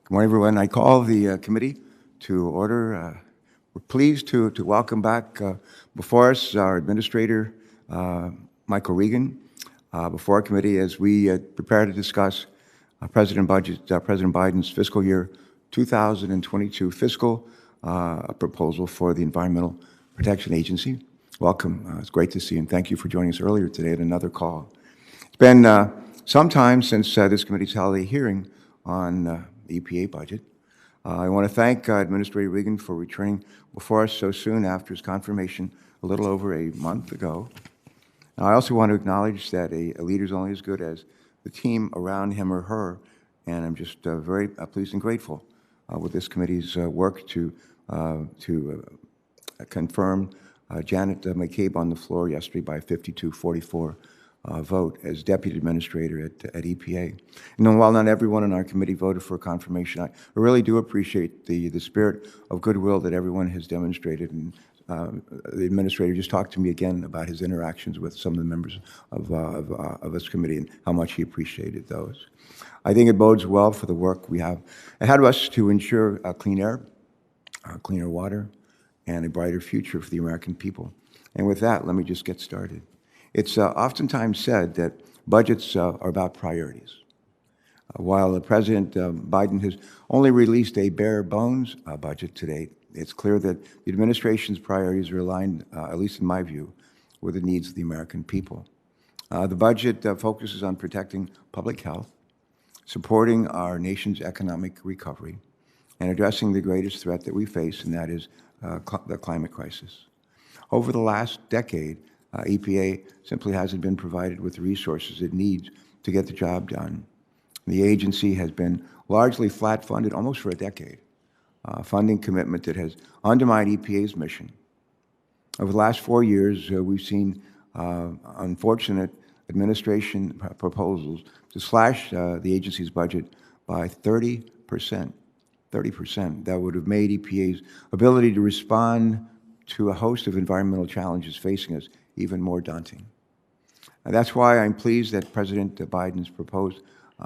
Good morning, everyone. I call the committee to order. We're pleased to welcome back before us our Administrator, Michael Regan, before our committee as we prepare to discuss President Biden's fiscal year 2022 fiscal proposal for the Environmental Protection Agency. Welcome. It's great to see you, and thank you for joining us earlier today at another call. It's been some time since this committee's held a hearing on the EPA budget. I want to thank Administrator Regan for returning before us so soon after his confirmation a little over a month ago. Now, I also want to acknowledge that a leader is only as good as the team around him or her, and I'm just very pleased and grateful with this committee's work to confirm Janet McCabe on the floor yesterday by a 52-44 vote as Deputy Administrator at EPA. And while not everyone on our committee voted for confirmation, I really do appreciate the spirit of goodwill that everyone has demonstrated. And the Administrator just talked to me again about his interactions with some of the members of this committee and how much he appreciated those. I think it bodes well for the work we have ahead of us to ensure clean air, cleaner water, and a brighter future for the American people. And with that, let me just get started. It's oftentimes said that budgets are about priorities. While President Biden has only released a bare bones budget to date, it's clear that the administration's priorities are aligned, at least in my view, with the needs of the American people. The budget focuses on protecting public health, supporting our nation's economic recovery, and addressing the greatest threat that we face, and that is the climate crisis. Over the last decade, EPA simply hasn't been provided with the resources it needs to get the job done. The agency has been largely flat-funded almost for a decade, a funding commitment that has undermined EPA's mission. Over the last 4 years, we've seen unfortunate administration proposals to slash the agency's budget by 30%. 30%. That would have made EPA's ability to respond to a host of environmental challenges facing us even more daunting. And that's why I'm pleased that President Biden's proposed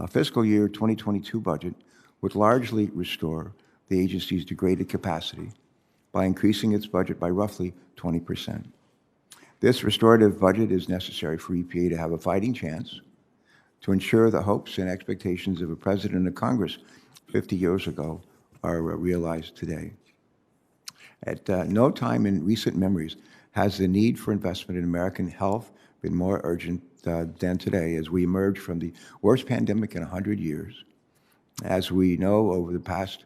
fiscal year 2022 budget would largely restore the agency's degraded capacity by increasing its budget by roughly 20%. This restorative budget is necessary for EPA to have a fighting chance to ensure the hopes and expectations of a president and Congress 50 years ago are realized today. At no time in recent memories has the need for investment in American health been more urgent than today as we emerge from the worst pandemic in 100 years. As we know, over the past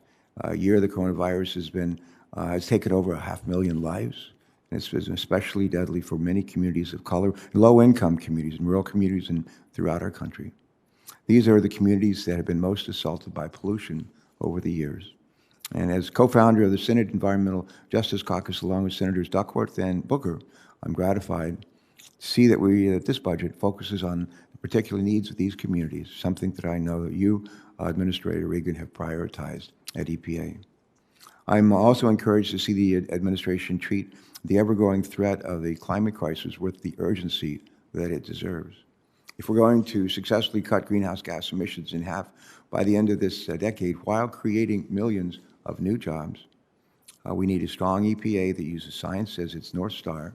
year, the coronavirus has taken over 500,000 lives. And it's been especially deadly for many communities of color, low-income communities, and rural communities throughout our country. These are the communities that have been most assaulted by pollution over the years. And as co-founder of the Senate Environmental Justice Caucus, along with Senators Duckworth and Booker, I'm gratified to see that this budget focuses on the particular needs of these communities, something that I know that you, Administrator Regan, have prioritized at EPA. I'm also encouraged to see the administration treat the ever-growing threat of the climate crisis with the urgency that it deserves. If we're going to successfully cut greenhouse gas emissions in half by the end of this decade while creating millions of new jobs, we need a strong EPA that uses science as its North Star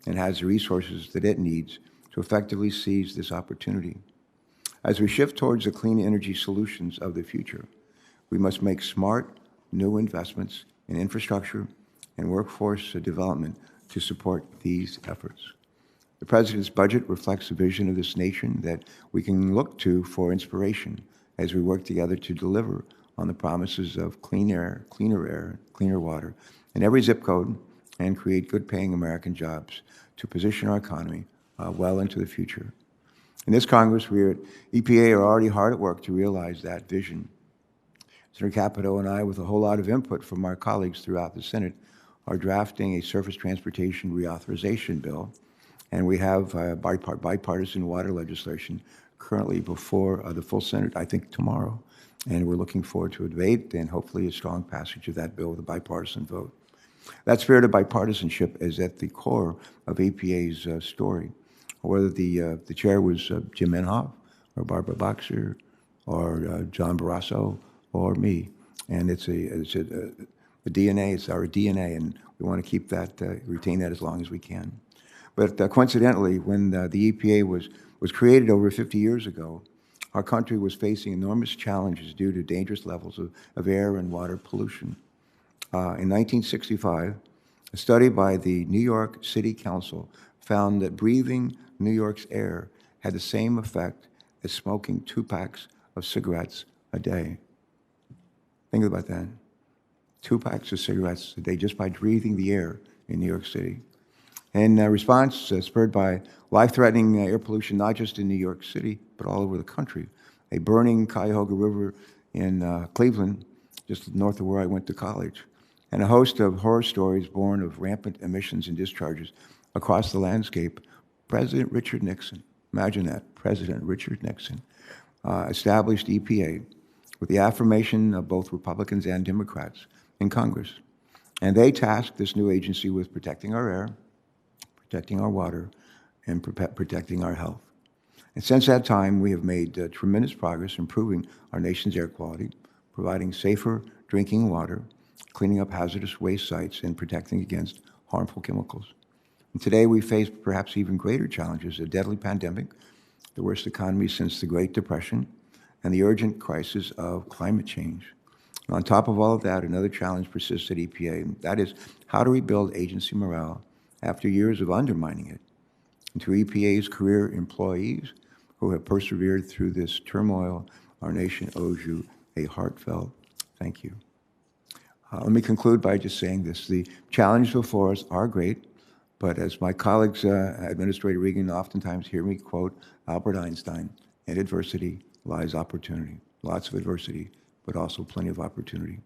and has the resources that it needs to effectively seize this opportunity. As we shift towards the clean energy solutions of the future, we must make smart, new investments in infrastructure and workforce development to support these efforts. The President's budget reflects a vision of this nation that we can look to for inspiration as we work together to deliver on the promises of clean air, cleaner water in every zip code and create good-paying American jobs to position our economy well into the future. In this Congress, we at EPA are already hard at work to realize that vision. Senator Capito and I, with a whole lot of input from our colleagues throughout the Senate, are drafting a surface transportation reauthorization bill, and we have bipartisan water legislation currently before the full Senate, I think tomorrow. And we're looking forward to a debate and hopefully a strong passage of that bill with a bipartisan vote. That spirit of bipartisanship is at the core of EPA's story. Whether the chair was Jim Inhofe or Barbara Boxer or John Barrasso or me. And it's a DNA, it's our DNA, and we want to keep that, retain that as long as we can. But coincidentally, when the EPA was created over 50 years ago, our country was facing enormous challenges due to dangerous levels of air and water pollution. In 1965, a study by the New York City Council found that breathing New York's air had the same effect as smoking 2 packs of cigarettes a day. Think about that. 2 packs of cigarettes a day just by breathing the air in New York City. In response, spurred by life-threatening air pollution, not just in New York City, but all over the country, a burning Cuyahoga River in Cleveland, just north of where I went to college, and a host of horror stories born of rampant emissions and discharges across the landscape, President Richard Nixon, imagine that, President Richard Nixon, established EPA with the affirmation of both Republicans and Democrats in Congress. And they tasked this new agency with protecting our air, protecting our water, and protecting our health. And since that time, we have made tremendous progress improving our nation's air quality, providing safer drinking water, cleaning up hazardous waste sites, and protecting against harmful chemicals. And today, we face perhaps even greater challenges: a deadly pandemic, the worst economy since the Great Depression, and the urgent crisis of climate change. And on top of all of that, another challenge persists at EPA, and that is how to rebuild agency morale after years of undermining it. And to EPA's career employees who have persevered through this turmoil, our nation owes you a heartfelt thank you. Let me conclude by just saying this: the challenges before us are great, but as my colleagues, Administrator Regan, oftentimes hear me quote Albert Einstein, in adversity lies opportunity. Lots of adversity, but also plenty of opportunity.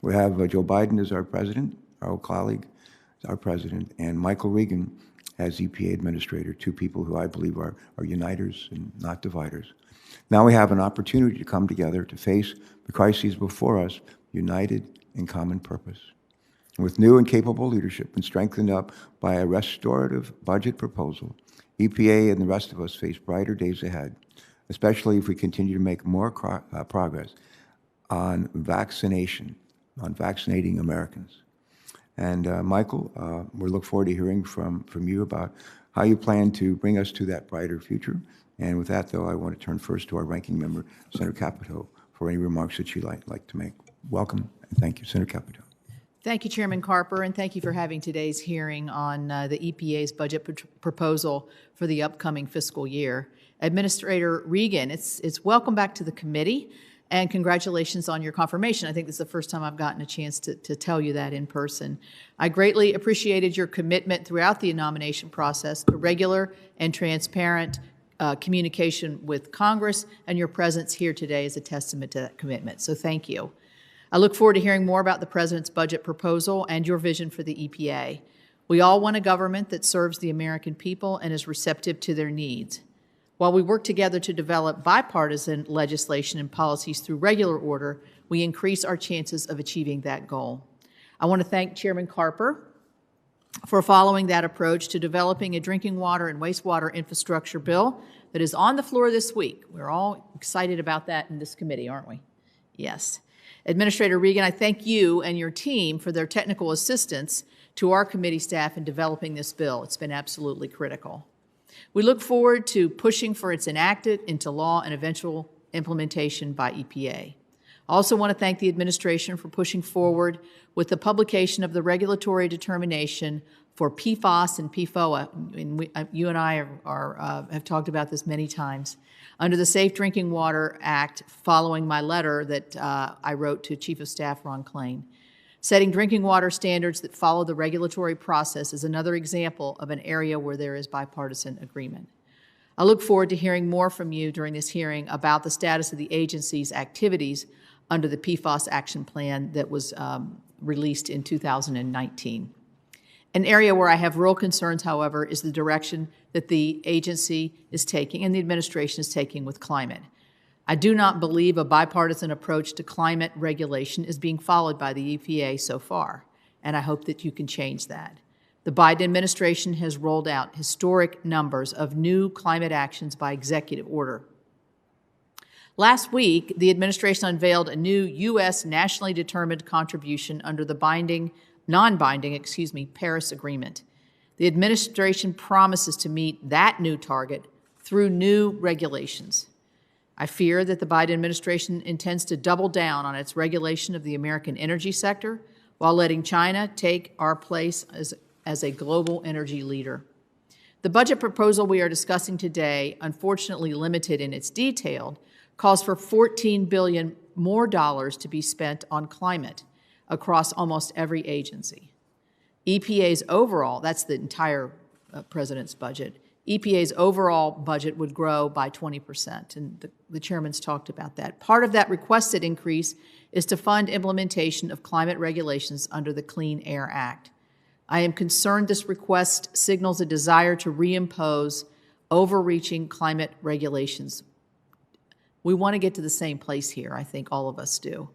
We have Joe Biden as our president, our old colleague, as our president, and Michael Regan as EPA Administrator, 2 people who I believe are uniters and not dividers. Now we have an opportunity to come together to face the crises before us, united in common purpose. And with new and capable leadership and strengthened up by a restorative budget proposal, EPA and the rest of us face brighter days ahead, especially if we continue to make more progress on vaccination, on vaccinating Americans. And Michael, we look forward to hearing from you about how you plan to bring us to that brighter future. And with that, though, I want to turn first to our ranking member, Senator Capito, for any remarks that she'd like to make. Welcome, and thank you, Senator Capito. Thank you, Chairman Carper, and thank you for having today's hearing on the EPA's budget proposal for the upcoming fiscal year. Administrator Regan, it's welcome back to the committee, and congratulations on your confirmation. I think this is the first time I've gotten a chance to tell you that in person. I greatly appreciated your commitment throughout the nomination process to regular and transparent communication with Congress, and your presence here today is a testament to that commitment, so thank you. I look forward to hearing more about the President's budget proposal and your vision for the EPA. We all want a government that serves the American people and is receptive to their needs. While we work together to develop bipartisan legislation and policies through regular order, we increase our chances of achieving that goal. I want to thank Chairman Carper for following that approach to developing a drinking water and wastewater infrastructure bill that is on the floor this week. We're all excited about that in this committee, aren't we? Yes. Administrator Regan, I thank you and your team for their technical assistance to our committee staff in developing this bill. It's been absolutely critical. We look forward to pushing for its enacted into law and eventual implementation by EPA. I also want to thank the administration for pushing forward with the publication of the regulatory determination for PFAS and PFOA. And you and I have talked about this many times. Under the Safe Drinking Water Act, following my letter that I wrote to Chief of Staff Ron Klain. Setting drinking water standards that follow the regulatory process is another example of an area where there is bipartisan agreement. I look forward to hearing more from you during this hearing about the status of the agency's activities under the PFAS action plan that was released in 2019. An area where I have real concerns, however, is the direction that the agency is taking and the administration is taking with climate. I do not believe a bipartisan approach to climate regulation is being followed by the EPA so far, and I hope that you can change that. The Biden administration has rolled out historic numbers of new climate actions by executive order. Last week, the administration unveiled a new U.S. nationally determined contribution under the non-binding, Paris Agreement. The administration promises to meet that new target through new regulations. I fear that the Biden administration intends to double down on its regulation of the American energy sector while letting China take our place as a global energy leader. The budget proposal we are discussing today, unfortunately limited in its detail, calls for $14 billion more dollars to be spent on climate across almost every agency. EPA's overall, that's the entire president's budget, EPA's overall budget would grow by 20%, and the chairman's talked about that. Part of that requested increase is to fund implementation of climate regulations under the Clean Air Act. I am concerned this request signals a desire to reimpose overreaching climate regulations. We want to get to the same place here, I think all of us do,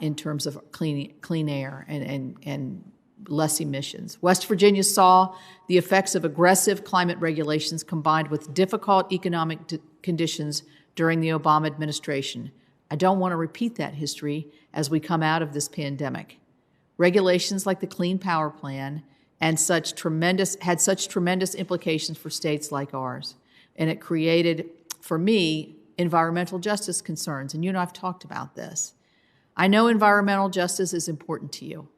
in terms of clean air and less emissions. West Virginia saw the effects of aggressive climate regulations combined with difficult economic conditions during the Obama administration. I don't want to repeat that history as we come out of this pandemic. Regulations like the Clean Power Plan had such tremendous implications for states like ours, and it created, for me, environmental justice concerns, and you and I have talked about this. I know environmental justice is important to you,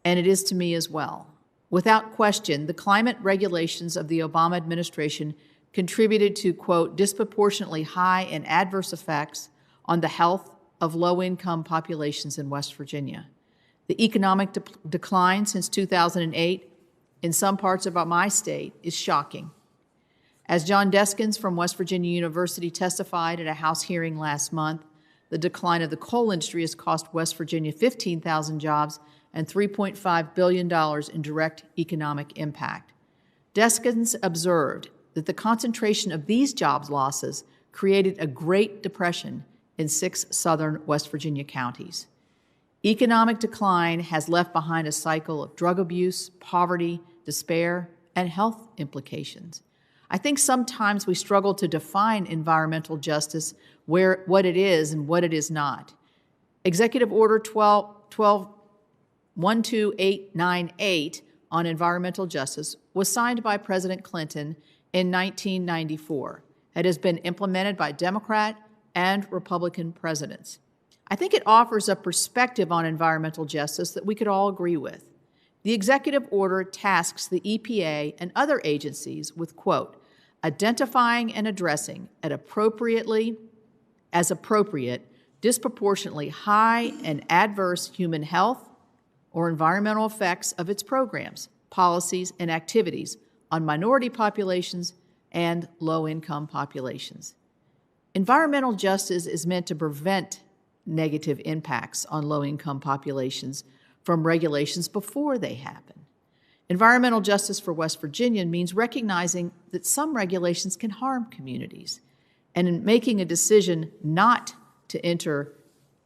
and it is to me as well. Without question, the climate regulations of the Obama administration contributed to, quote, disproportionately high and adverse effects on the health of low-income populations in West Virginia. The economic decline since 2008 in some parts of my state is shocking. As John Deskins from West Virginia University testified at a House hearing last month, the decline of the coal industry has cost West Virginia 15,000 jobs and $3.5 billion in direct economic impact. Deskins observed that the concentration of these jobs losses created a Great Depression in 6 southern West Virginia counties. Economic decline has left behind a cycle of drug abuse, poverty, despair, and health implications. I think sometimes we struggle to define environmental justice, what it is and what it is not. Executive Order 12898 on environmental justice was signed by President Clinton in 1994. It has been implemented by Democrat and Republican presidents. I think it offers a perspective on environmental justice that we could all agree with. The executive order tasks the EPA and other agencies with, quote, identifying and addressing as appropriate, disproportionately high and adverse human health or environmental effects of its programs, policies, and activities on minority populations and low-income populations. Environmental justice is meant to prevent negative impacts on low-income populations from regulations before they happen. Environmental justice for West Virginia means recognizing that some regulations can harm communities, and in making a decision not to enter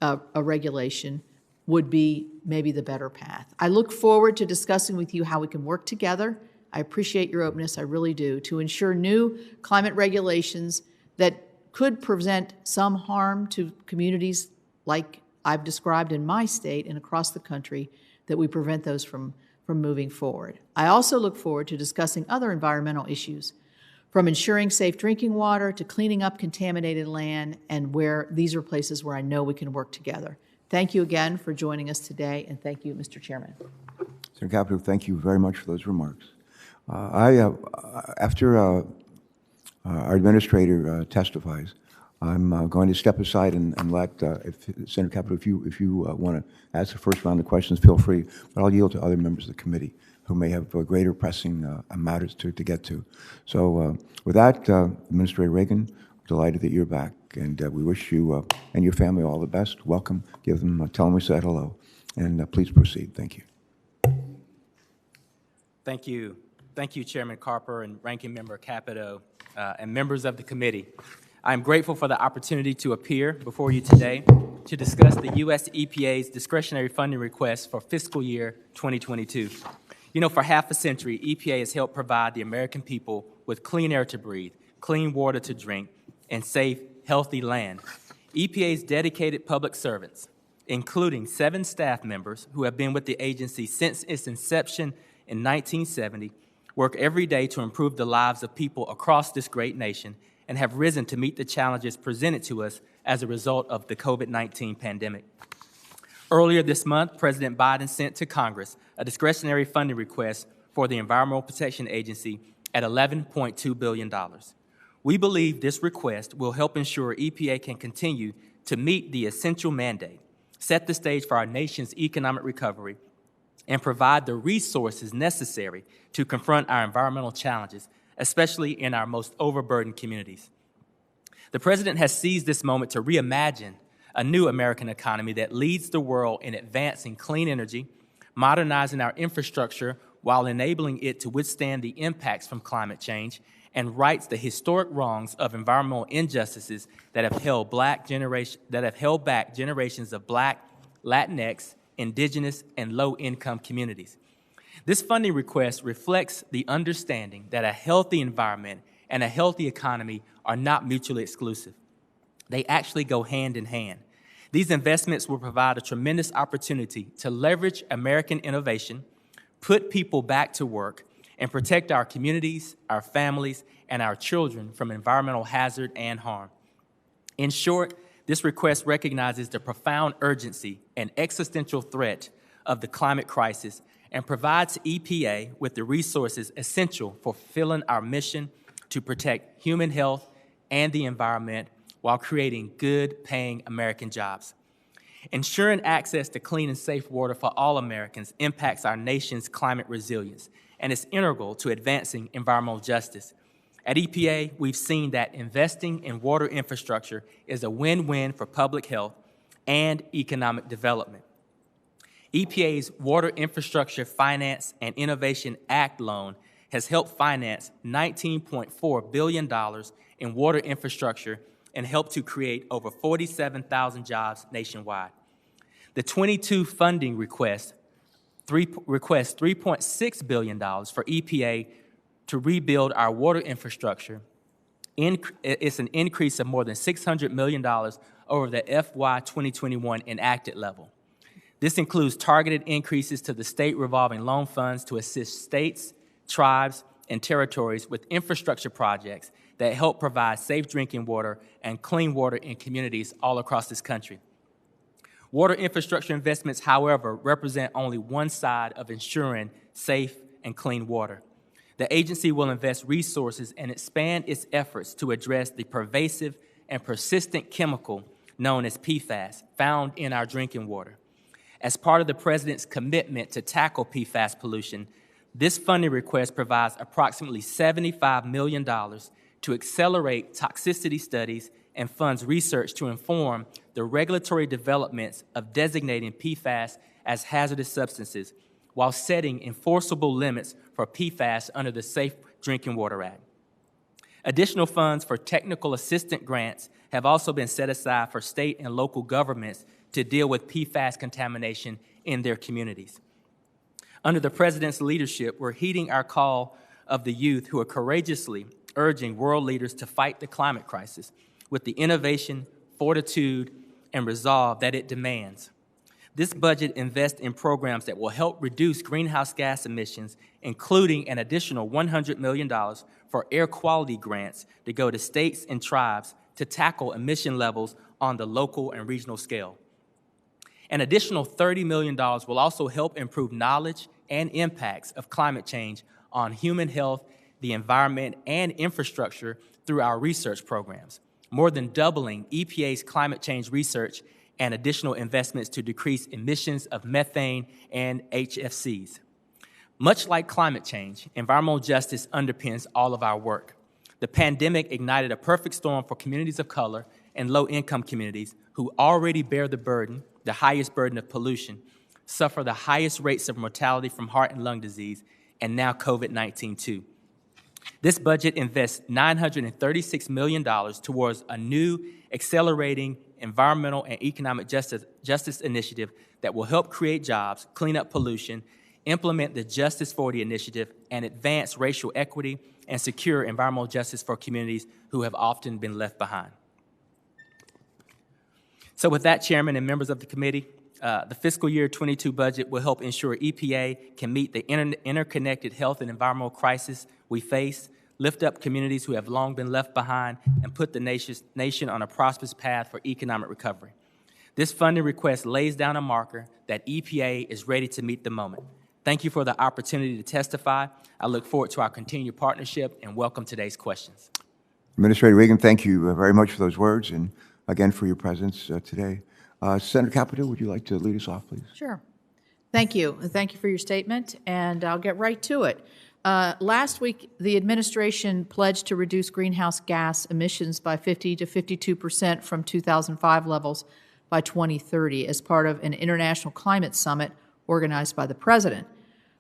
a regulation would be maybe the better path. I look forward to discussing with you how we can work together. I appreciate your openness, I really do, to ensure new climate regulations that could present some harm to communities like I've described in my state and across the country, that we prevent those from moving forward. I also look forward to discussing other environmental issues, from ensuring safe drinking water to cleaning up contaminated land, and where these are places where I know we can work together. Thank you again for joining us today, and thank you, Mr. Chairman. Senator Capito, thank you very much for those remarks. After our administrator testifies, I'm going to step aside and let Senator Capito, if you want to ask the first round of questions, feel free. But I'll yield to other members of the committee who may have greater pressing matters to get to. So with that, Administrator Reagan, delighted that you're back, and we wish you and your family all the best. Welcome. Give them, tell them we said hello, and please proceed. Thank you. Thank you. Thank you, Chairman Carper and Ranking Member Capito, and members of the committee. I'm grateful for the opportunity to appear before you today to discuss the U.S. EPA's discretionary funding request for fiscal year 2022. You know, for half a century, EPA has helped provide the American people with clean air to breathe, clean water to drink, and safe healthy land. EPA's dedicated public servants, including 7 staff members who have been with the agency since its inception in 1970, work every day to improve the lives of people across this great nation and have risen to meet the challenges presented to us as a result of the COVID-19 pandemic. Earlier this month, President Biden sent to Congress a discretionary funding request for the Environmental Protection Agency at $11.2 billion. We believe this request will help ensure EPA can continue to meet the essential mandate, set the stage for our nation's economic recovery, and provide the resources necessary to confront our environmental challenges, especially in our most overburdened communities. The President has seized this moment to reimagine a new American economy that leads the world in advancing clean energy, modernizing our infrastructure while enabling it to withstand the impacts from climate change, and rights the historic wrongs of environmental injustices that have held back generations of Black, Latinx, Indigenous, and low-income communities. This funding request reflects the understanding that a healthy environment and a healthy economy are not mutually exclusive. They actually go hand in hand. These investments will provide a tremendous opportunity to leverage American innovation, put people back to work, and protect our communities, our families, and our children from environmental hazard and harm. In short, this request recognizes the profound urgency and existential threat of the climate crisis and provides EPA with the resources essential for fulfilling our mission to protect human health and the environment while creating good-paying American jobs. Ensuring access to clean and safe water for all Americans impacts our nation's climate resilience and is integral to advancing environmental justice. At EPA, we've seen that investing in water infrastructure is a win-win for public health and economic development. EPA's Water Infrastructure Finance and Innovation Act loan has helped finance $19.4 billion in water infrastructure and helped to create over 47,000 jobs nationwide. The 22 funding requests $3.6 billion for EPA to rebuild our water infrastructure. It's an increase of more than $600 million over the FY 2021 enacted level. This includes targeted increases to the state revolving loan funds to assist states, tribes, and territories with infrastructure projects that help provide safe drinking water and clean water in communities all across this country. Water infrastructure investments, however, represent only one side of ensuring safe and clean water. The agency will invest resources and expand its efforts to address the pervasive and persistent chemical known as PFAS found in our drinking water. As part of the President's commitment to tackle PFAS pollution, this funding request provides approximately $75 million to accelerate toxicity studies and funds research to inform the regulatory developments of designating PFAS as hazardous substances while setting enforceable limits for PFAS under the Safe Drinking Water Act. Additional funds for technical assistance grants have also been set aside for state and local governments to deal with PFAS contamination in their communities. Under the President's leadership, we're heeding our call of the youth who are courageously urging world leaders to fight the climate crisis with the innovation, fortitude, and resolve that it demands. This budget invests in programs that will help reduce greenhouse gas emissions, including an additional $100 million for air quality grants to go to states and tribes to tackle emission levels on the local and regional scale. An additional $30 million will also help improve knowledge and impacts of climate change on human health, the environment, and infrastructure through our research programs, more than doubling EPA's climate change research and additional investments to decrease emissions of methane and HFCs. Much like climate change, environmental justice underpins all of our work. The pandemic ignited a perfect storm for communities of color and low-income communities who already bear the highest burden of pollution, suffer the highest rates of mortality from heart and lung disease, and now COVID-19 too. This budget invests $936 million towards a new accelerating environmental and economic justice initiative that will help create jobs, clean up pollution, implement the Justice 40 initiative, and advance racial equity and secure environmental justice for communities who have often been left behind. So with that, Chairman and members of the committee, the fiscal year 22 budget will help ensure EPA can meet the interconnected health and environmental crisis we face, lift up communities who have long been left behind, and put the nation on a prosperous path for economic recovery. This funding request lays down a marker that EPA is ready to meet the moment. Thank you for the opportunity to testify. I look forward to our continued partnership and welcome today's questions. Administrator Regan, thank you very much for those words and again for your presence today. Senator Capito, would you like to lead us off, please? Sure. Thank you. Thank you for your statement, and I'll get right to it. Last week, the administration pledged to reduce greenhouse gas emissions by 50 to 52% from 2005 levels by 2030 as part of an international climate summit organized by the president.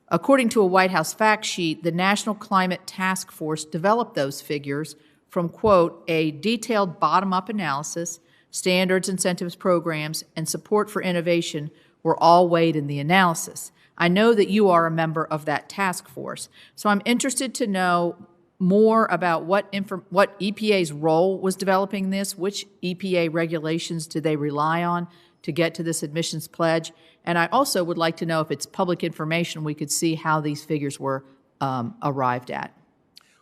According to a White House fact sheet, the National Climate Task Force developed those figures from, quote, a detailed bottom-up analysis, standards, incentives, programs, and support for innovation were all weighed in the analysis. I know that you are a member of that task force, so I'm interested to know more about what EPA's role was developing this, which EPA regulations do they rely on to get to this emissions pledge, and I also would like to know if it's public information we could see how these figures were arrived at.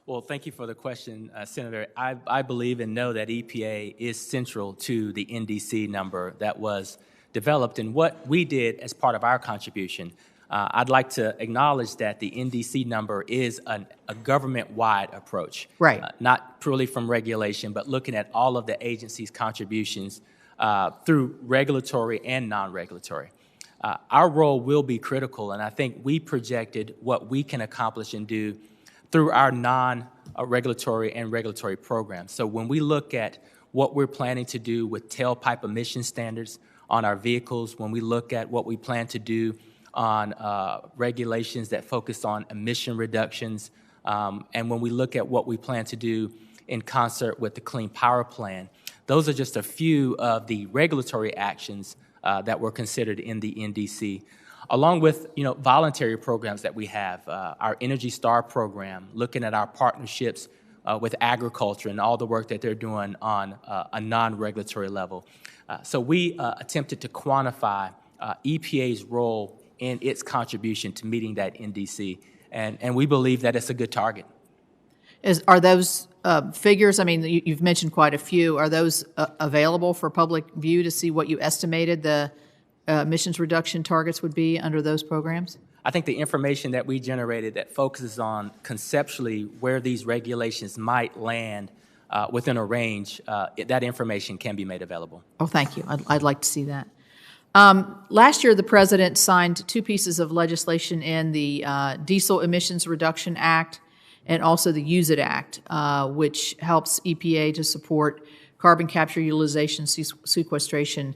Well, thank you for the question, Senator. I believe and know that EPA is central to the NDC number that was developed and what we did as part of our contribution. I'd like to acknowledge that the NDC number is a government-wide approach. Right. Not purely from regulation, but looking at all of the agency's contributions through regulatory and non-regulatory. Our role will be critical, and I think we projected what we can accomplish and do through our non-regulatory and regulatory programs. So when we look at what we're planning to do with tailpipe emission standards on our vehicles, when we look at what we plan to do on regulations that focus on emission reductions, and when we look at what we plan to do in concert with the Clean Power Plan, those are just a few of the regulatory actions that were considered in the NDC, along with voluntary programs that we have, our Energy Star program, looking at our partnerships with agriculture and all the work that they're doing on a non-regulatory level. So we attempted to quantify EPA's role in its contribution to meeting that NDC, and we believe that it's a good target. Are those figures, I mean, you've mentioned quite a few, are those available for public view to see what you estimated the emissions reduction targets would be under those programs? I think the information that we generated that focuses on conceptually where these regulations might land within a range, that information can be made available. Oh, thank you. I'd like to see that. Last year, the president signed two pieces of legislation in the Diesel Emissions Reduction Act and also the Use It Act, which helps EPA to support carbon capture, utilization, sequestration,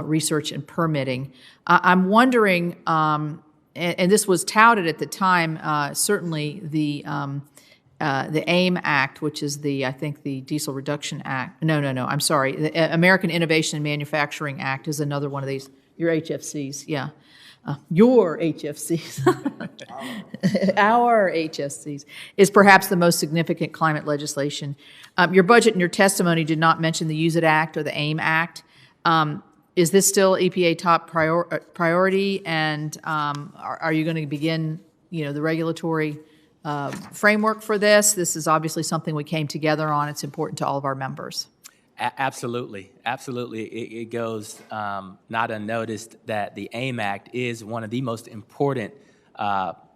research, and permitting. I'm wondering, and this was touted at the time, certainly the AIM Act, which is I think the Diesel Reduction Act. No, I'm sorry. The American Innovation and Manufacturing Act is another one of these. Your HFCs, yeah. Your HFCs, our HFCs, is perhaps the most significant climate legislation. Your budget and your testimony did not mention the Use It Act or the AIM Act. Is this still EPA top priority? And are you going to begin, the regulatory framework for this? This is obviously something we came together on. It's important to all of our members. Absolutely. It goes not unnoticed that the AIM Act is one of the most important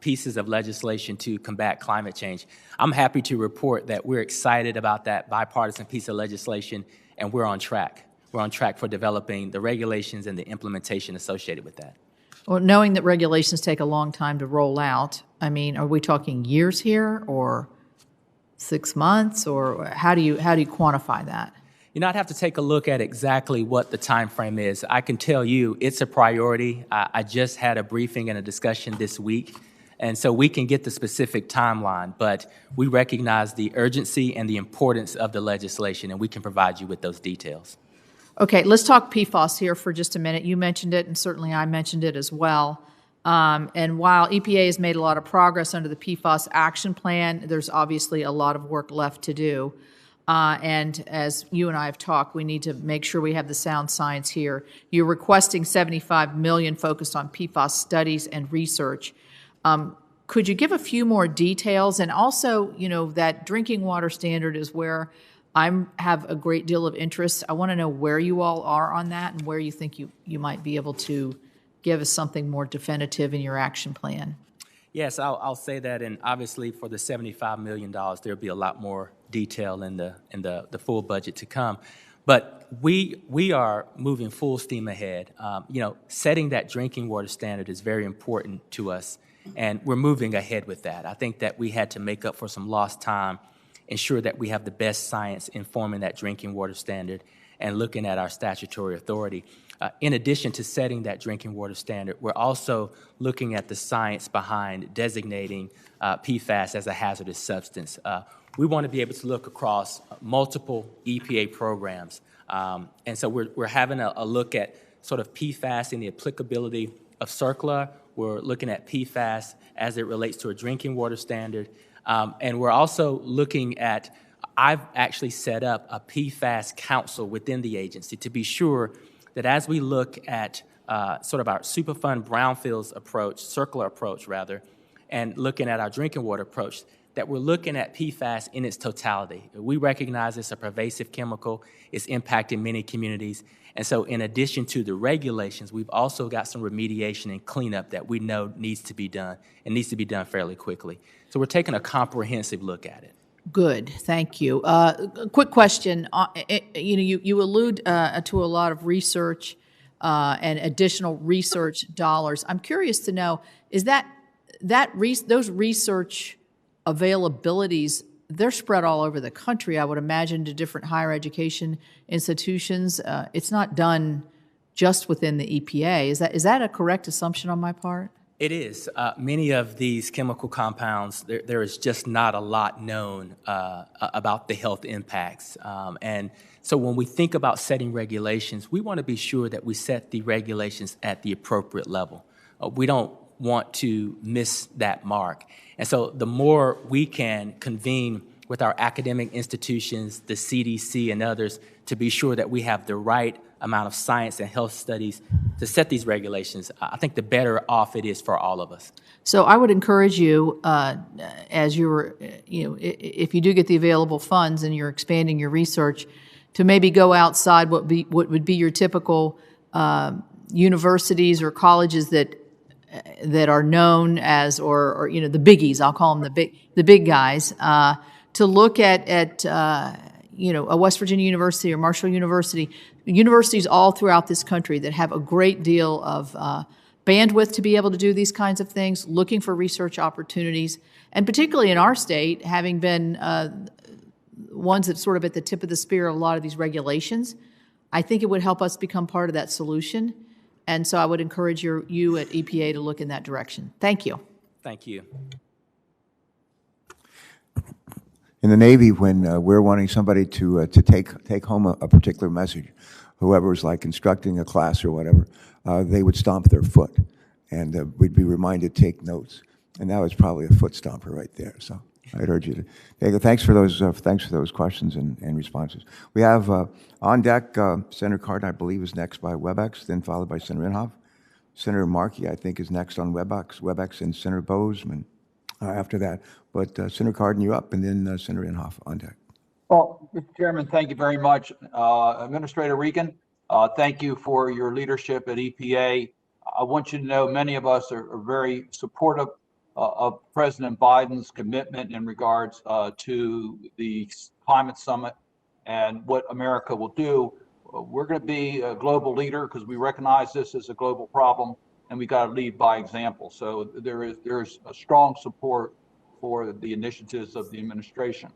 pieces of legislation to combat climate change. I'm happy to report that we're excited about that bipartisan piece of legislation, and we're on track. We're on track for developing the regulations and the implementation associated with that. Well, knowing that regulations take a long time to roll out, I mean, are we talking years here or 6 months, or how do you quantify that? I'd have to take a look at exactly what the time frame is. I can tell you it's a priority. I just had a briefing and a discussion this week, and so we can get the specific timeline, but we recognize the urgency and the importance of the legislation, and we can provide you with those details. Okay, let's talk PFAS here for just a minute. You mentioned it, and certainly I mentioned it as well. And while EPA has made a lot of progress under the PFAS action plan, there's obviously a lot of work left to do. And as you and I have talked, we need to make sure we have the sound science here. You're requesting $75 million focused on PFAS studies and research. Could you give a few more details? And also, that drinking water standard is where I have a great deal of interest. I want to know where you all are on that and where you think you might be able to give us something more definitive in your action plan. Yes, I'll say that, and obviously for the $75 million, there'll be a lot more detail in the full budget to come. But we are moving full steam ahead. Setting that drinking water standard is very important to us, and we're moving ahead with that. I think that we had to make up for some lost time, ensure that we have the best science informing that drinking water standard, and looking at our statutory authority. In addition to setting that drinking water standard, we're also looking at the science behind designating PFAS as a hazardous substance. We want to be able to look across multiple EPA programs. And so we're having a look at sort of PFAS and the applicability of CERCLA. We're looking at PFAS as it relates to a drinking water standard. And we're also looking at, I've actually set up a PFAS council within the agency to be sure that as we look at sort of our Superfund brownfields approach, circular approach rather, and looking at our drinking water approach, that we're looking at PFAS in its totality. We recognize it's a pervasive chemical. It's impacting many communities. And so in addition to the regulations, we've also got some remediation and cleanup that we know needs to be done, and needs to be done fairly quickly. So we're taking a comprehensive look at it. Good, thank you. A quick question. You allude to a lot of research and additional research dollars. I'm curious to know, is those research availabilities, they're spread all over the country, I would imagine, to different higher education institutions. It's not done just within the EPA. Is that a correct assumption on my part? It is. Many of these chemical compounds, there is just not a lot known about the health impacts. And so when we think about setting regulations, we want to be sure that we set the regulations at the appropriate level. We don't want to miss that mark. And so the more we can convene with our academic institutions, the CDC and others, to be sure that we have the right amount of science and health studies to set these regulations, I think the better off it is for all of us. So I would encourage you, as you're, if you do get the available funds and you're expanding your research, to maybe go outside what would be your typical universities or colleges that are known as, or the biggies. I'll call them the big guys. To look at a West Virginia University or Marshall University, universities all throughout this country that have a great deal of bandwidth to be able to do these kinds of things, looking for research opportunities, and particularly in our state, having been ones that sort of at the tip of the spear of a lot of these regulations, I think it would help us become part of that solution. And so I would encourage you at EPA to look in that direction. Thank you. Thank you. In the Navy, when we're wanting somebody to take home a particular message, whoever's like instructing a class or whatever, they would stomp their foot, and we'd be reminded to take notes. And that was probably a foot stomper right there. So I'd urge you to take it. Thanks for those questions and responses. We have on deck Senator Cardin, I believe, is next by WebEx, then followed by Senator Inhofe. Senator Markey, I think, is next on WebEx, and Senator Bozeman after that. But Senator Cardin, you're up, and then Senator Inhofe on deck. Well, Mr. Chairman, thank you very much. Administrator Regan, thank you for your leadership at EPA. I want you to know many of us are very supportive of President Biden's commitment in regards to the climate summit and what America will do. We're going to be a global leader because we recognize this as a global problem, and we got to lead by example. So there's a strong support for the initiatives of the administration.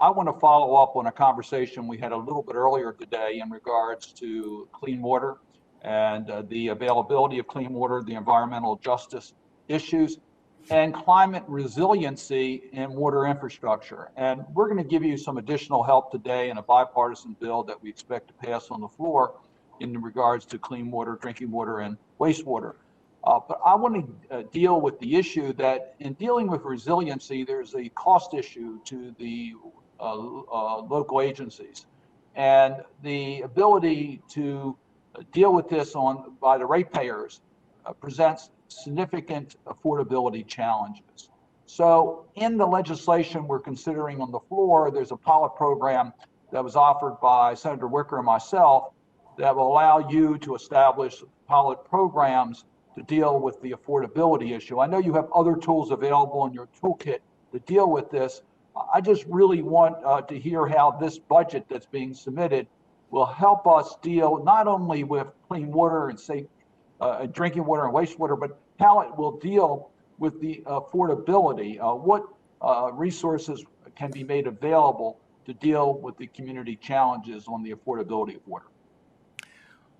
I want to follow up on a conversation we had a little bit earlier today in regards to clean water and the availability of clean water, the environmental justice issues, and climate resiliency in water infrastructure. And we're going to give you some additional help today in a bipartisan bill that we expect to pass on the floor in regards to clean water, drinking water, and wastewater. But I want to deal with the issue that in dealing with resiliency, there's a cost issue to the local agencies. And the ability to deal with this by the ratepayers presents significant affordability challenges. So in the legislation we're considering on the floor, there's a pilot program that was offered by Senator Wicker and myself that will allow you to establish pilot programs to deal with the affordability issue. I know you have other tools available in your toolkit to deal with this. I just really want to hear how this budget that's being submitted will help us deal not only with clean water and safe drinking water and wastewater, but how it will deal with the affordability. What resources can be made available to deal with the community challenges on the affordability of water?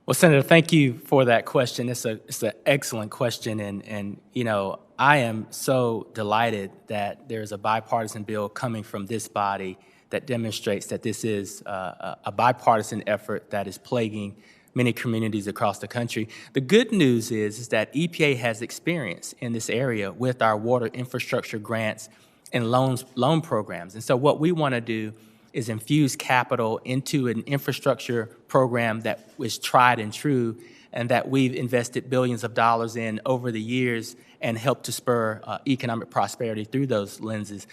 Well, Senator, thank you for that question. It's an excellent question, and you know, I am so delighted that there's a bipartisan bill coming from this body that demonstrates that this is a bipartisan effort that is plaguing many communities across the country. The good news is that EPA has experience in this area with our water infrastructure grants and loan programs. And so what we want to do is infuse capital into an infrastructure program that was tried and true and that we've invested billions of dollars in over the years and helped to spur economic prosperity through those lenses.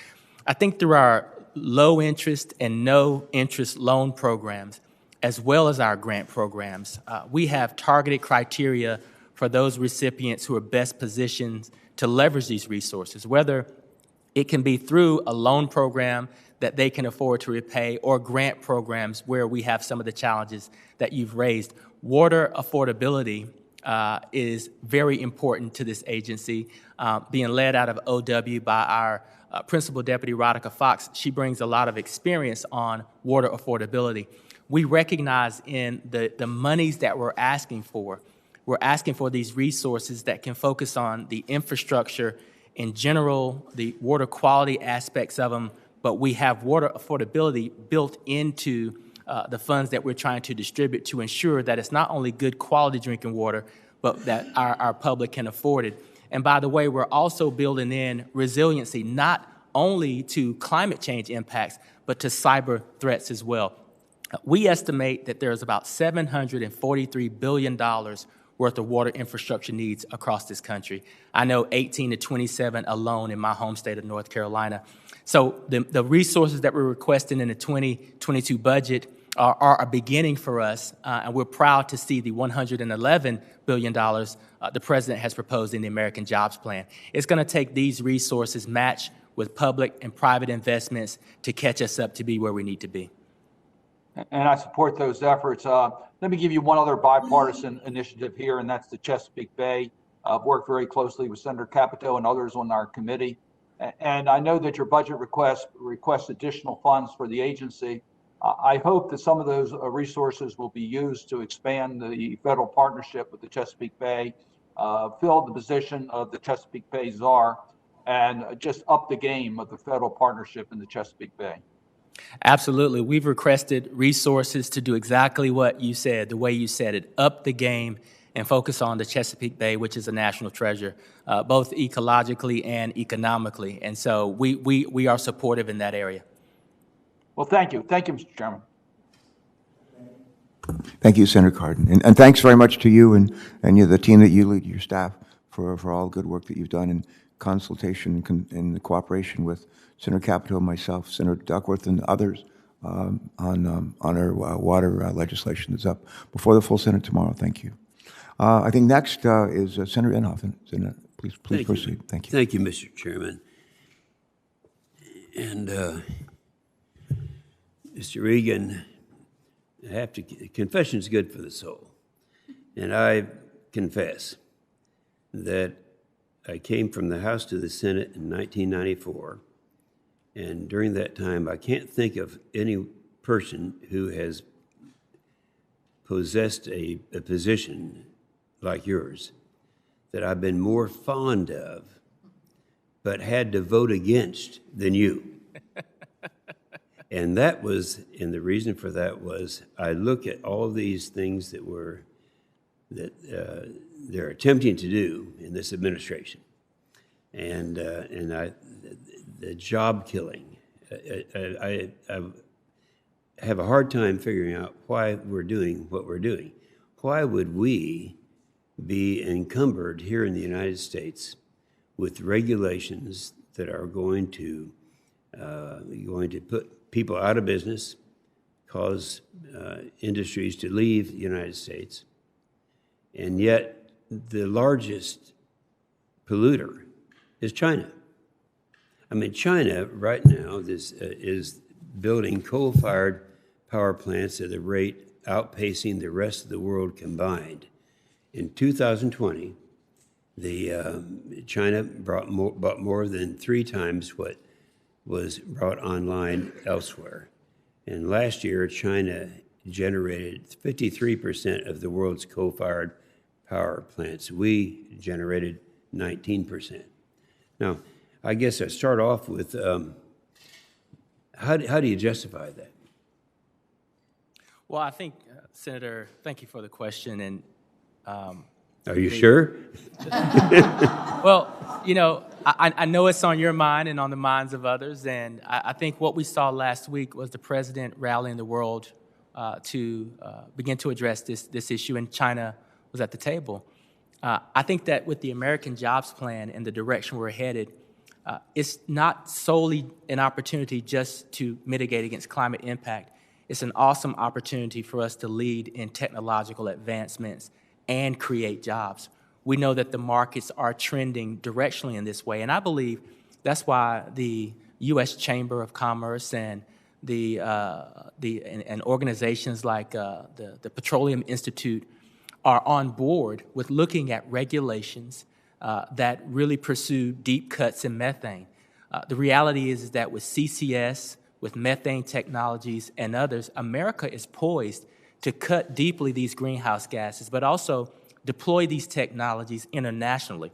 I think through our low interest and no interest loan programs, as well as our grant programs, we have targeted criteria for those recipients who are best positioned to leverage these resources, whether it can be through a loan program that they can afford to repay or grant programs where we have some of the challenges that you've raised. Water affordability is very important to this agency, being led out of OW by our Principal Deputy Rodica Fox. She brings a lot of experience on water affordability. We recognize in the monies that we're asking for these resources that can focus on the infrastructure in general, the water quality aspects of them, but we have water affordability built into the funds that we're trying to distribute to ensure that it's not only good quality drinking water, but that our public can afford it. And by the way, we're also building in resiliency, not only to climate change impacts, but to cyber threats as well. We estimate that there's about $743 billion worth of water infrastructure needs across this country. I know 18 to 27 alone in my home state of North Carolina. So the resources that we're requesting in the 2022 budget are a beginning for us, and we're proud to see the $111 billion the president has proposed in the American Jobs Plan. It's going to take these resources matched with public and private investments to catch us up to be where we need to be. And I support those efforts. Let me give you one other bipartisan initiative here, and that's the Chesapeake Bay. I've worked very closely with Senator Capito and others on our committee. And I know that your budget requests additional funds for the agency. I hope that some of those resources will be used to expand the federal partnership with the Chesapeake Bay, fill the position of the Chesapeake Bay Czar, and just up the game of the federal partnership in the Chesapeake Bay. Absolutely. We've requested resources to do exactly what you said, the way you said it, up the game and focus on the Chesapeake Bay, which is a national treasure, both ecologically and economically. And so we are supportive in that area. Well, thank you. Thank you, Mr. Chairman. Thank you, Senator Cardin. And thanks very much to you and the team that you lead, your staff, for all the good work that you've done in consultation and cooperation with Senator Capito and myself, Senator Duckworth, and others on our water legislation that's up before the full Senate tomorrow. Thank you. I think next is Senator Ian Hoffman. Senator, please proceed. Thank you. Thank you, Mr. Chairman. And Mr. Regan, I have to, confession is good for the soul. And I confess that I came from the House to the Senate in 1994. And during that time, I can't think of any person who has possessed a position like yours that I've been more fond of, but had to vote against than you. And that was, and the reason for that was, I look at all these things that they're attempting to do in this administration, and the job killing, I have a hard time figuring out why we're doing what we're doing. Why would we be encumbered here in the United States with regulations that are going to put people out of business, cause industries to leave the United States, and yet the largest polluter is China? I mean, China right now is building coal-fired power plants at a rate outpacing the rest of the world combined. In 2020, China bought more than 3 times what was brought online elsewhere. And last year, China generated 53% of the world's coal-fired power plants. We generated 19%. Now, I guess I start off with, how do you justify that? Well, I think, Senator, thank you for the question. And are you sure? well, you know, I know it's on your mind and on the minds of others. And I think what we saw last week was the president rallying the world to begin to address this issue, and China was at the table. I think that with the American Jobs Plan and the direction we're headed, it's not solely an opportunity just to mitigate against climate impact. It's an awesome opportunity for us to lead in technological advancements and create jobs. We know that the markets are trending directionally in this way, and I believe that's why the U.S. Chamber of Commerce and and organizations like the Petroleum Institute are on board with looking at regulations that really pursue deep cuts in methane. The reality is that with CCS, with methane technologies and others, America is poised to cut deeply these greenhouse gases, but also deploy these technologies internationally.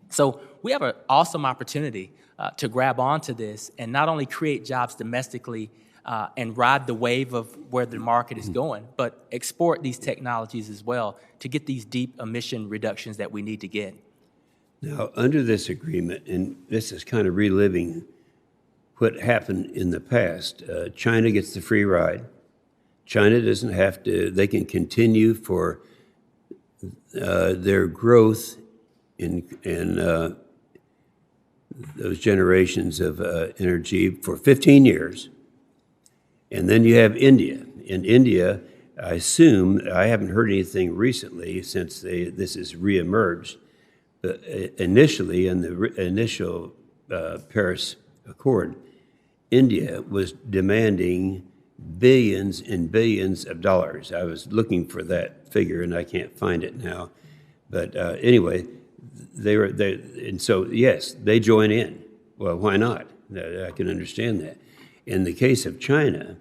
So we have an awesome opportunity to grab onto this and not only create jobs domestically and ride the wave of where the market is going, but export these technologies as well to get these deep emission reductions that we need to get. Now, under this agreement, and this is kind of reliving what happened in the past, China gets the free ride. China doesn't have to, they can continue for their growth in those generations of energy for 15 years. And then you have India. In India, I assume, I haven't heard anything recently since this has reemerged, but initially in the initial Paris Accord, India was demanding billions and billions of dollars. I was looking for that figure and I can't find it now. But anyway, and so yes, they join in. Well, why not? I can understand that. In the case of China,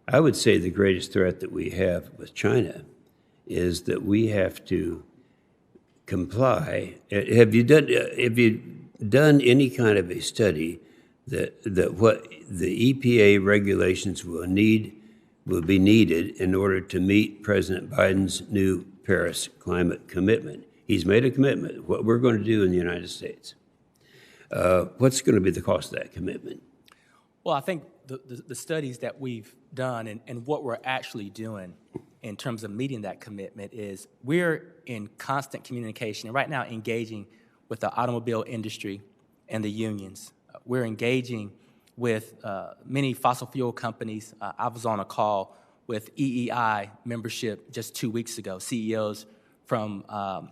I would say the greatest threat that we have with China is that we have to comply. Have you done any kind of a study that what the EPA regulations will be needed in order to meet President Biden's new Paris climate commitment? He's made a commitment, what we're going to do in the United States. What's going to be the cost of that commitment? Well, I think the studies that we've done and what we're actually doing in terms of meeting that commitment is we're in constant communication and right now engaging with the automobile industry and the unions. We're engaging with many fossil fuel companies. I was on a call with EEI membership just 2 weeks ago, CEOs from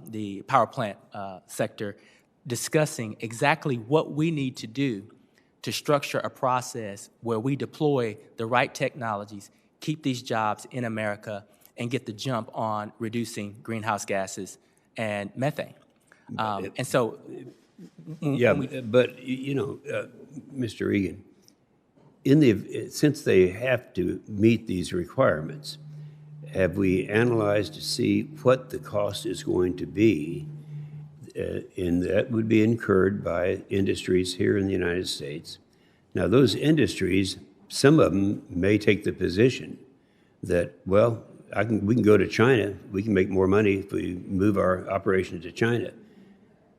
the power plant sector, discussing exactly what we need to do to structure a process where we deploy the right technologies, keep these jobs in America, and get the jump on reducing greenhouse gases and methane. And so... Yeah, but you know, Mr. Regan, since they have to meet these requirements, have we analyzed to see what the cost is going to be, and that would be incurred by industries here in the United States? Now, those industries, some of them may take the position that, well, we can go to China, we can make more money if we move our operation to China.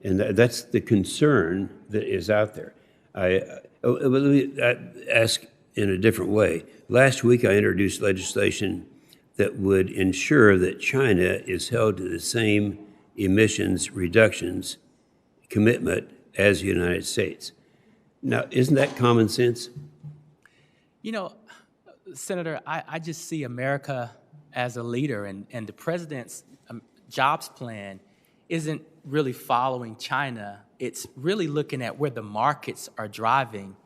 And that's the concern that is out there. Let me ask in a different way. Last week, I introduced legislation that would ensure that China is held to the same emissions reductions commitment as the United States. Now, isn't that common sense? You know, Senator, I just see America as a leader, and the president's jobs plan isn't really following China. It's really looking at where the markets are driving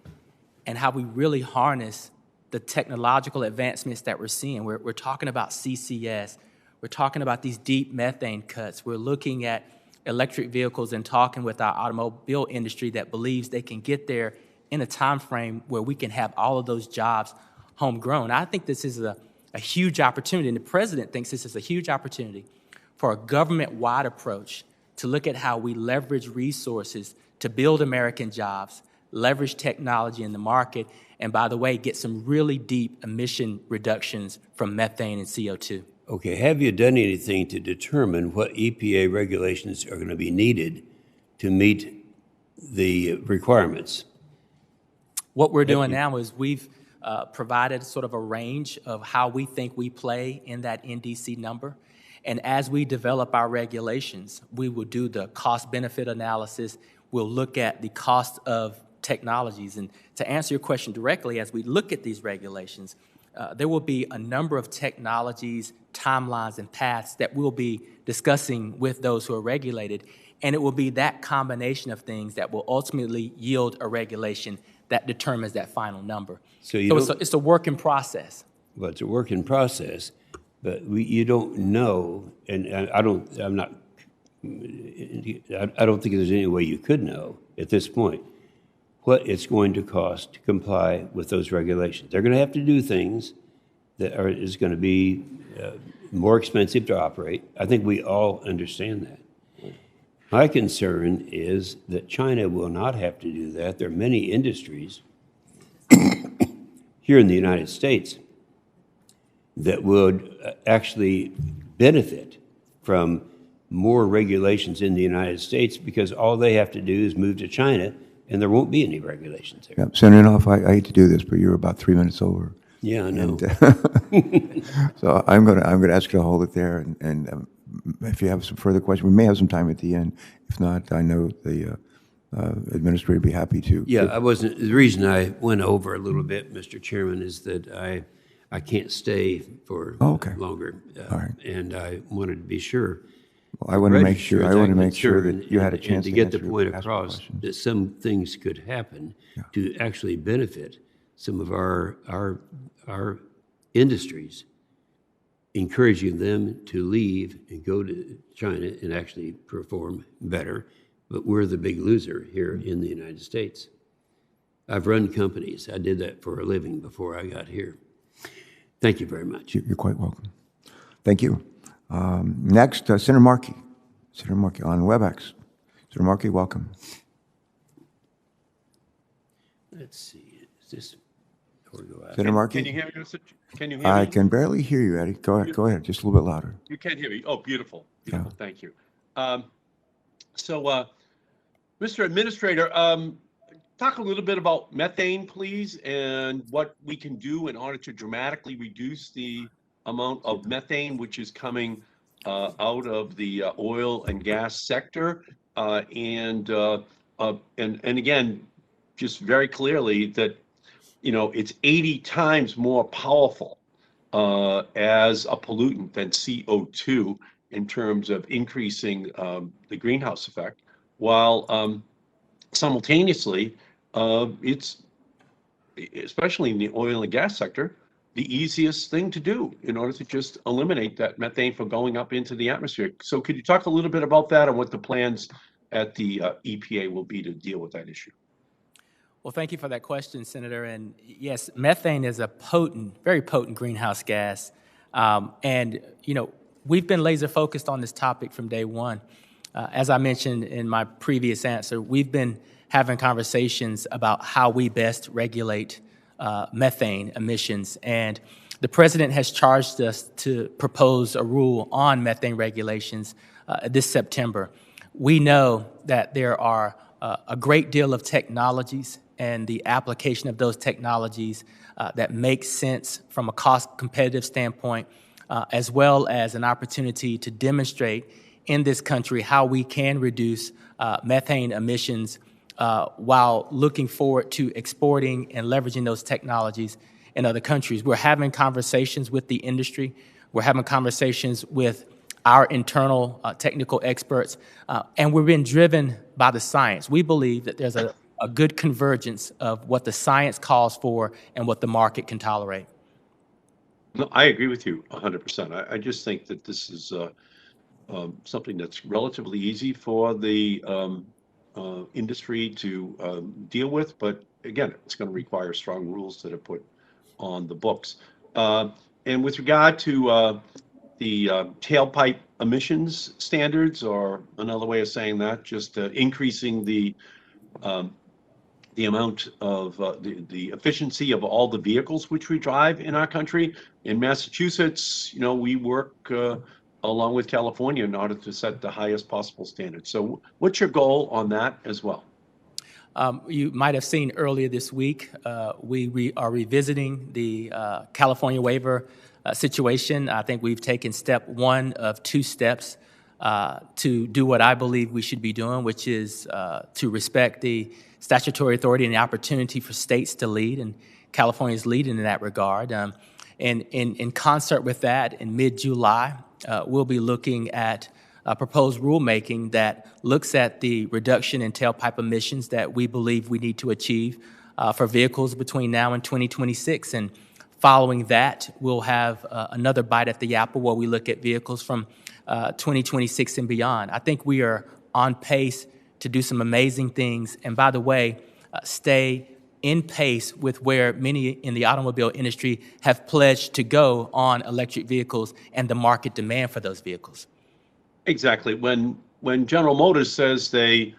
and how we really harness the technological advancements that we're seeing. We're talking about CCS. We're talking about these deep methane cuts. We're looking at electric vehicles and talking with our automobile industry that believes they can get there in a time frame where we can have all of those jobs homegrown. I think this is a huge opportunity, and the president thinks this is a huge opportunity for a government-wide approach to look at how we leverage resources to build American jobs, leverage technology in the market, and by the way, get some really deep emission reductions from methane and CO2. Okay, have you done anything to determine what EPA regulations are going to be needed to meet the requirements? What we're doing now is we've provided sort of a range of how we think we play in that NDC number. And as we develop our regulations, we will do the cost-benefit analysis. We'll look at the cost of technologies. And to answer your question directly, as we look at these regulations, there will be a number of technologies, timelines, and paths that we'll be discussing with those who are regulated. And it will be that combination of things that will ultimately yield a regulation that determines that final number. So it's a work in process. Well, it's a work in process, but you don't know, and I don't think there's any way you could know at this point what it's going to cost to comply with those regulations. They're going to have to do things that is going to be more expensive to operate. I think we all understand that. My concern is that China will not have to do that. There are many industries here in the United States that would actually benefit from more regulations in the United States because all they have to do is move to China and there won't be any regulations there. Yeah, Senator Inhofe, I hate to do this, but you're about 3 minutes over. Yeah, I know. And, so I'm going to ask you to hold it there, and if you have some further questions, we may have some time at the end. If not, I know the administrator would be happy to. Yeah, the reason I went over a little bit, Mr. Chairman, is that I can't stay for longer. All right. And I wanted to be sure. Well, I want to make sure. I want to make sure that you had a chance to get the point across that some things could happen to actually benefit some of our industries, encouraging them to leave and go to China and actually perform better. But we're the big loser here in the United States. I've run companies. I did that for a living before I got here. Thank you very much. You're quite welcome. Thank you. Next, Senator Markey. Senator Markey on WebEx. Senator Markey, welcome. Let's see. Is this... Senator Markey? Can you hear me? Can you hear me? I can barely hear you, Eddie. Go ahead. Just a little bit louder. You can hear me. Oh, beautiful. Beautiful. Yeah. Thank you. Mr. Administrator, talk a little bit about methane, please, and what we can do in order to dramatically reduce the amount of methane which is coming out of the oil and gas sector. And again, just very clearly that, you know, it's 80 times more powerful as a pollutant than CO2 in terms of increasing the greenhouse effect, while simultaneously it's, especially in the oil and gas sector, the easiest thing to do in order to just eliminate that methane from going up into the atmosphere. So could you talk a little bit about that and what the plans at the EPA will be to deal with that issue? Well, thank you for that question, Senator. And yes, methane is a potent, very potent greenhouse gas. And, you know, we've been laser focused on this topic from day one. As I mentioned in my previous answer, we've been having conversations about how we best regulate methane emissions. And the president has charged us to propose a rule on methane regulations this September. We know that there are a great deal of technologies and the application of those technologies that make sense from a cost competitive standpoint, as well as an opportunity to demonstrate in this country how we can reduce methane emissions while looking forward to exporting and leveraging those technologies in other countries. We're having conversations with the industry. We're having conversations with our internal technical experts, and we're being driven by the science. We believe that there's a good convergence of what the science calls for and what the market can tolerate. No, I agree with you 100%. I just think that this is something that's relatively easy for the industry to deal with, but again, it's going to require strong rules that are put on the books. And with regard to the tailpipe emissions standards, or another way of saying that, just increasing the amount of the efficiency of all the vehicles which we drive in our country. In Massachusetts, we work along with California in order to set the highest possible standards. So what's your goal on that as well? You might have seen earlier this week, we are revisiting the California waiver situation. I think we've taken step one of two steps to do what I believe we should be doing, which is to respect the statutory authority and the opportunity for states to lead, and California is leading in that regard. And in concert with that, in mid-July, we'll be looking at proposed rulemaking that looks at the reduction in tailpipe emissions that we believe we need to achieve for vehicles between now and 2026. And following that, we'll have another bite at the apple where we look at vehicles from 2026 and beyond. I think we are on pace to do some amazing things. And by the way, stay in pace with where many in the automobile industry have pledged to go on electric vehicles and the market demand for those vehicles. Exactly. When General Motors says they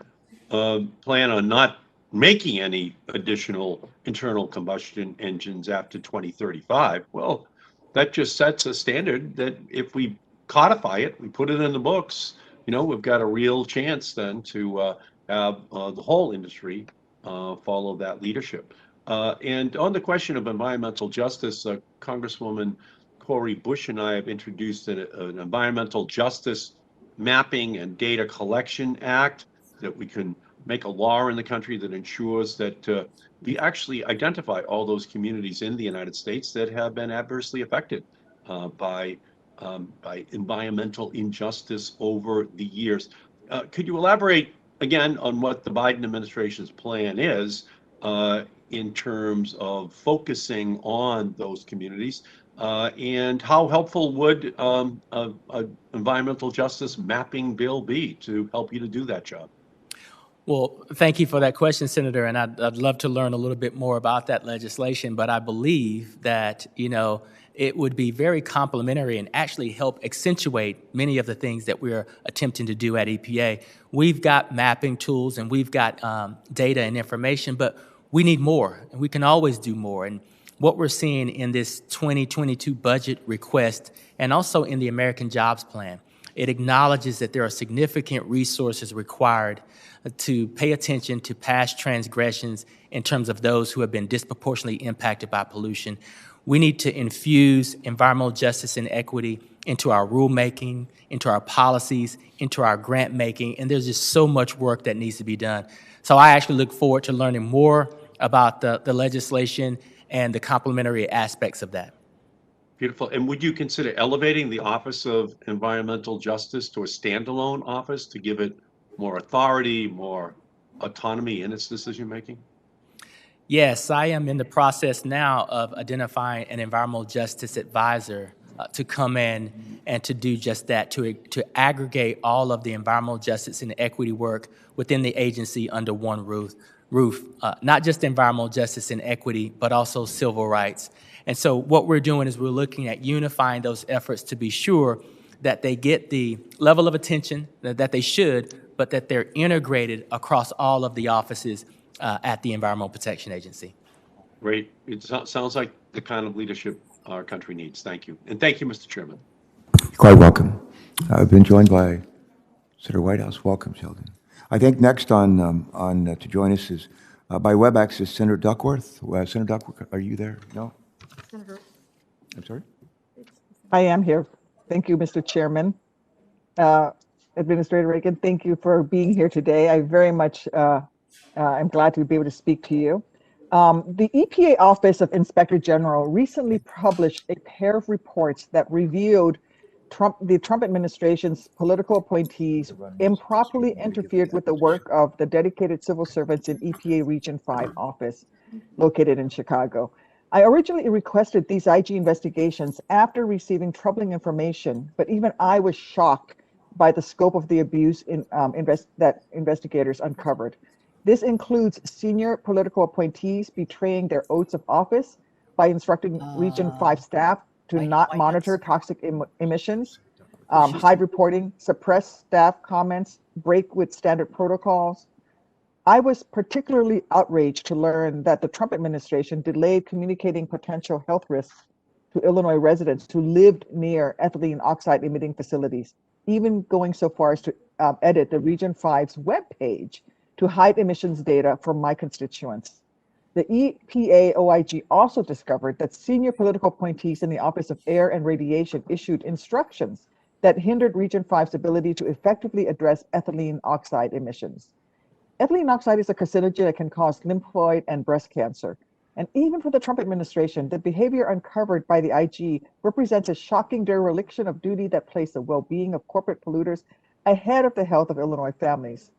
plan on not making any additional internal combustion engines after 2035, well, that just sets a standard that if we codify it, we put it in the books, we've got a real chance then to have the whole industry follow that leadership. And on the question of environmental justice, Congresswoman Cori Bush and I have introduced an environmental justice mapping and data collection act that we can make a law in the country that ensures that we actually identify all those communities in the United States that have been adversely affected by environmental injustice over the years. Could you elaborate again on what the Biden administration's plan is in terms of focusing on those communities, and how helpful would an environmental justice mapping bill be to help you to do that job? Well, thank you for that question, Senator, and I'd love to learn a little bit more about that legislation, but I believe that, it would be very complementary and actually help accentuate many of the things that we're attempting to do at EPA. We've got mapping tools and we've got data and information, but we need more, and we can always do more. And what we're seeing in this 2022 budget request and also in the American Jobs Plan, it acknowledges that there are significant resources required to pay attention to past transgressions in terms of those who have been disproportionately impacted by pollution. We need to infuse environmental justice and equity into our rulemaking, into our policies, into our grant making, and there's just so much work that needs to be done. So I actually look forward to learning more about the legislation and the complementary aspects of that. Beautiful. And would you consider elevating the Office of Environmental Justice to a standalone office to give it more authority, more autonomy in its decision-making? Yes, I am in the process now of identifying an environmental justice advisor to come in and to do just that, to aggregate all of the environmental justice and equity work within the agency under one roof, not just environmental justice and equity, but also civil rights. And so what we're doing is we're looking at unifying those efforts to be sure that they get the level of attention that they should, but that they're integrated across all of the offices at the Environmental Protection Agency. Great. It sounds like the kind of leadership our country needs. Thank you. And thank you, Mr. Chairman. You're quite welcome. I've been joined by Senator Whitehouse. Welcome, Sheldon. I think next on to join us is By web access, Senator Duckworth. Senator Duckworth, are you there? No? Senator. I'm sorry? I am here. Thank you, Mr. Chairman. Administrator Reagan, thank you for being here today. I very much am glad to be able to speak to you. The EPA Office of Inspector General recently published a pair of reports that revealed the Trump administration's political appointees improperly interfered with the work of the dedicated civil servants in EPA Region 5 office located in Chicago. I originally requested these IG investigations after receiving troubling information, but even I was shocked by the scope of the abuse that investigators uncovered. This includes senior political appointees betraying their oaths of office by instructing Region 5 staff to not monitor toxic emissions, hide reporting, suppress staff comments, break with standard protocols. I was particularly outraged to learn that the Trump administration delayed communicating potential health risks to Illinois residents who lived near ethylene oxide emitting facilities, even going so far as to edit the Region 5's webpage to hide emissions data from my constituents. The EPA OIG also discovered that senior political appointees in the Office of Air and Radiation issued instructions that hindered Region 5's ability to effectively address ethylene oxide emissions. Ethylene oxide is a carcinogen that can cause lymphoid and breast cancer. And even for the Trump administration, the behavior uncovered by the IG represents a shocking dereliction of duty that placed the well-being of corporate polluters ahead of the health of Illinois families.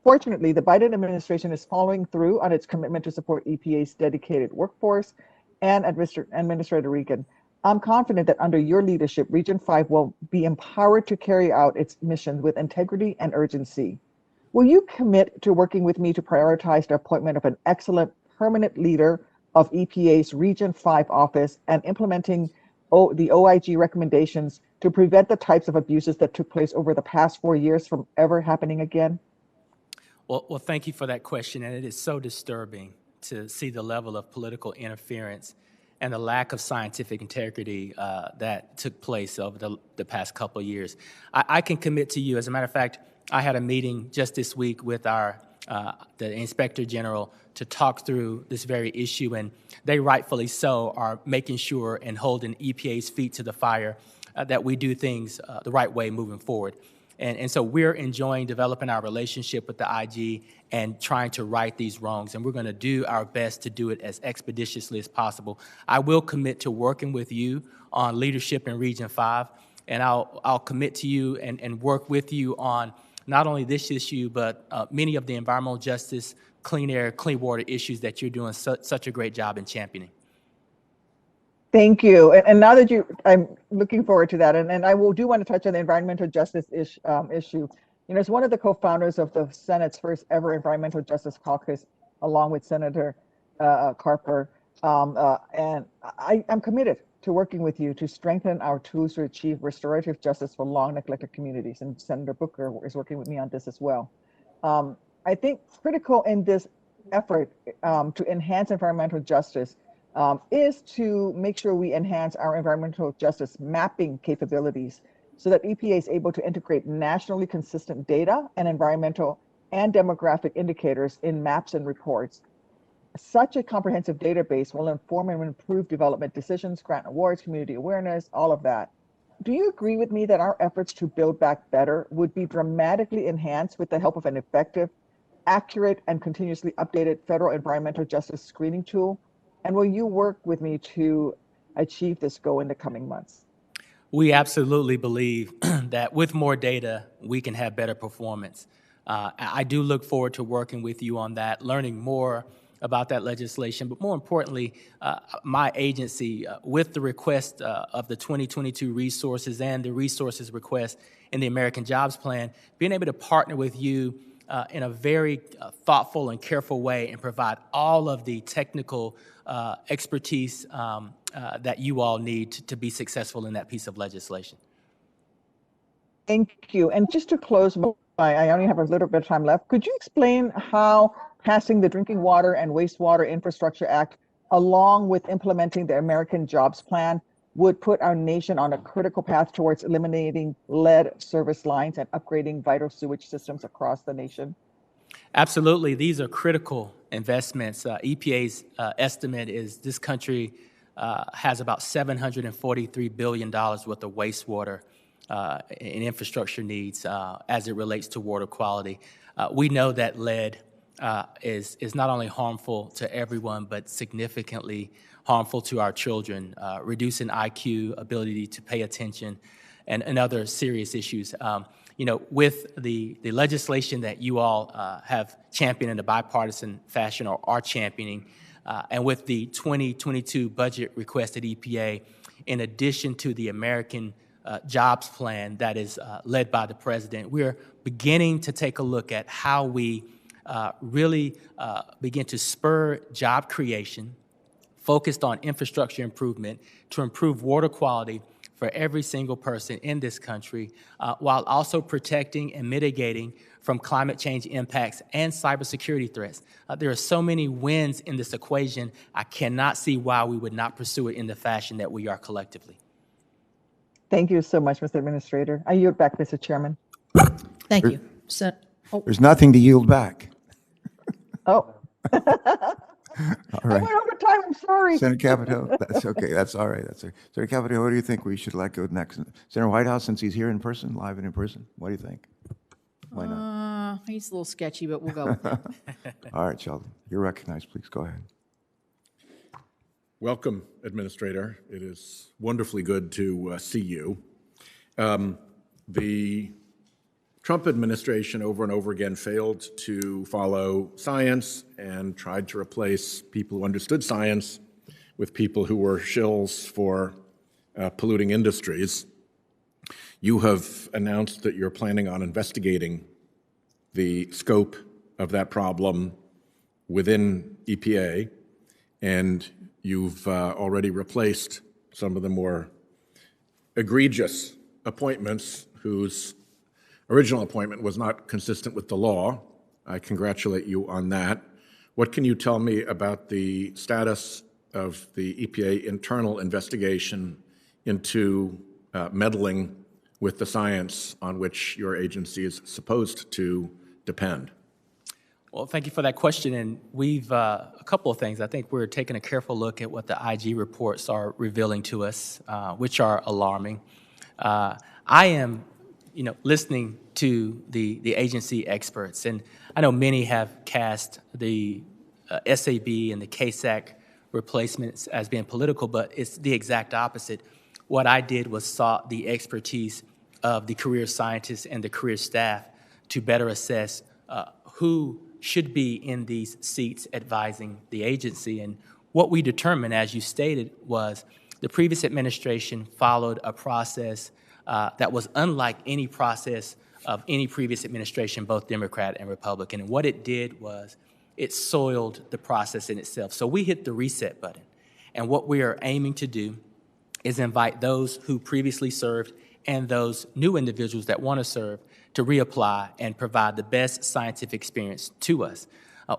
Fortunately, the Biden administration is following through on its commitment to support EPA's dedicated workforce. And Administrator Regan, I'm confident that under your leadership, Region 5 will be empowered to carry out its mission with integrity and urgency. Will you commit to working with me to prioritize the appointment of an excellent permanent leader of EPA's Region 5 office and implementing the OIG recommendations to prevent the types of abuses that took place over the past 4 years from ever happening again? Well, thank you for that question, and it is so disturbing to see the level of political interference and the lack of scientific integrity that took place over the past couple of years. I can commit to you, as a matter of fact, I had a meeting just this week with the Inspector General to talk through this very issue, and they rightfully so are making sure and holding EPA's feet to the fire that we do things the right way moving forward. And so we're enjoying developing our relationship with the IG and trying to right these wrongs, and we're going to do our best to do it as expeditiously as possible. I will commit to working with you on leadership in Region 5, and I'll commit to you and work with you on not only this issue, but many of the environmental justice, clean air, clean water issues that you're doing such a great job in championing. Thank you. And now that I'm looking forward to that. And I do want to touch on the environmental justice issue. You know, as one of the co-founders of the Senate's first ever Environmental Justice Caucus, along with Senator Carper, and I'm committed to working with you to strengthen our tools to achieve restorative justice for long neglected communities. And Senator Booker is working with me on this as well. I think critical in this effort to enhance environmental justice is to make sure we enhance our environmental justice mapping capabilities so that EPA is able to integrate nationally consistent data and environmental and demographic indicators in maps and reports. Such a comprehensive database will inform and improve development decisions, grant awards, community awareness, all of that. Do you agree with me that our efforts to build back better would be dramatically enhanced with the help of an effective, accurate, and continuously updated federal environmental justice screening tool? And will you work with me to achieve this goal in the coming months? We absolutely believe that with more data, we can have better performance. I do look forward to working with you on that, learning more about that legislation, but more importantly, my agency, with the request of the 2022 resources and the resources request in the American Jobs Plan, being able to partner with you in a very thoughtful and careful way and provide all of the technical expertise that you all need to be successful in that piece of legislation. Thank you. And just to close, I only have a little bit of time left. Could you explain how passing the Drinking Water and Wastewater Infrastructure Act, along with implementing the American Jobs Plan, would put our nation on a critical path towards eliminating lead service lines and upgrading vital sewage systems across the nation? Absolutely. These are critical investments. EPA's estimate is this country has about $743 billion worth of wastewater and infrastructure needs as it relates to water quality. We know that lead is not only harmful to everyone, but significantly harmful to our children, reducing IQ, ability to pay attention, and other serious issues. With the legislation that you all have championed in a bipartisan fashion or are championing, and with the 2022 budget request at EPA, in addition to the American Jobs Plan that is led by the president, we're beginning to take a look at how we really begin to spur job creation, focused on infrastructure improvement to improve water quality for every single person in this country, while also protecting and mitigating from climate change impacts and cybersecurity threats. There are so many wins in this equation, I cannot see why we would not pursue it in the fashion that we are collectively. Thank you so much, Mr. Administrator. I yield back, Mr. Chairman. Thank you. There's nothing to yield back. Oh. All I right. went over time, I'm sorry. Senator Capito, that's okay. That's all right. That's all right. Senator Capito, what do you think we should let go next? Senator Whitehouse, since he's here in person, live and in person, what do you think? Why not? He's a little sketchy, but we'll go with it. All right, Sheldon, you're recognized. Please go ahead. Welcome, Administrator. It is wonderfully good to see you. The Trump administration over and over again failed to follow science and tried to replace people who understood science with people who were shills for polluting industries. You have announced that you're planning on investigating the scope of that problem within EPA, and you've already replaced some of the more egregious appointments whose original appointment was not consistent with the law. I congratulate you on that. What can you tell me about the status of the EPA internal investigation into meddling with the science on which your agency is supposed to depend? Well, thank you for that question. And we've a couple of things. I think we're taking a careful look at what the IG reports are revealing to us, which are alarming. I am, listening to the agency experts, and I know many have cast the SAB and the KSAC replacements as being political, but it's the exact opposite. What I did was sought the expertise of the career scientists and the career staff to better assess who should be in these seats advising the agency. And what we determined, as you stated, was the previous administration followed a process that was unlike any process of any previous administration, both Democrat and Republican. And what it did was it soiled the process in itself. So we hit the reset button. And what we are aiming to do is invite those who previously served and those new individuals that want to serve to reapply and provide the best scientific experience to us.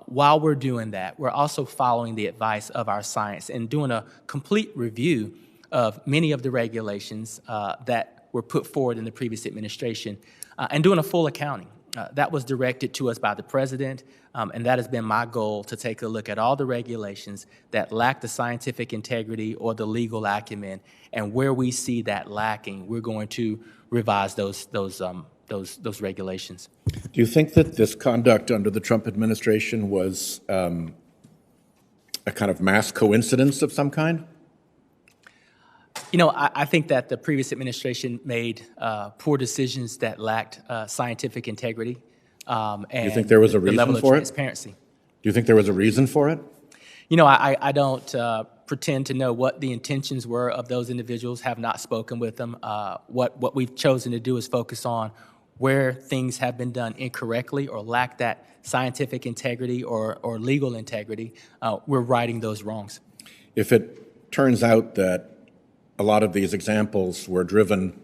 While we're doing that, we're also following the advice of our science and doing a complete review of many of the regulations that were put forward in the previous administration and doing a full accounting. That was directed to us by the president, and that has been my goal, to take a look at all the regulations that lack the scientific integrity or the legal acumen, and where we see that lacking, we're going to revise those regulations. Do you think that this conduct under the Trump administration was a kind of mass coincidence of some kind? I think that the previous administration made poor decisions that lacked scientific integrity and Do you think there was a reason the level for of it? transparency. Do you think there was a reason for it? I don't pretend to know what the intentions were of those individuals, have not spoken with them. What we've chosen to do is focus on where things have been done incorrectly or lack that scientific integrity or legal integrity. We're righting those wrongs. If it turns out that a lot of these examples were driven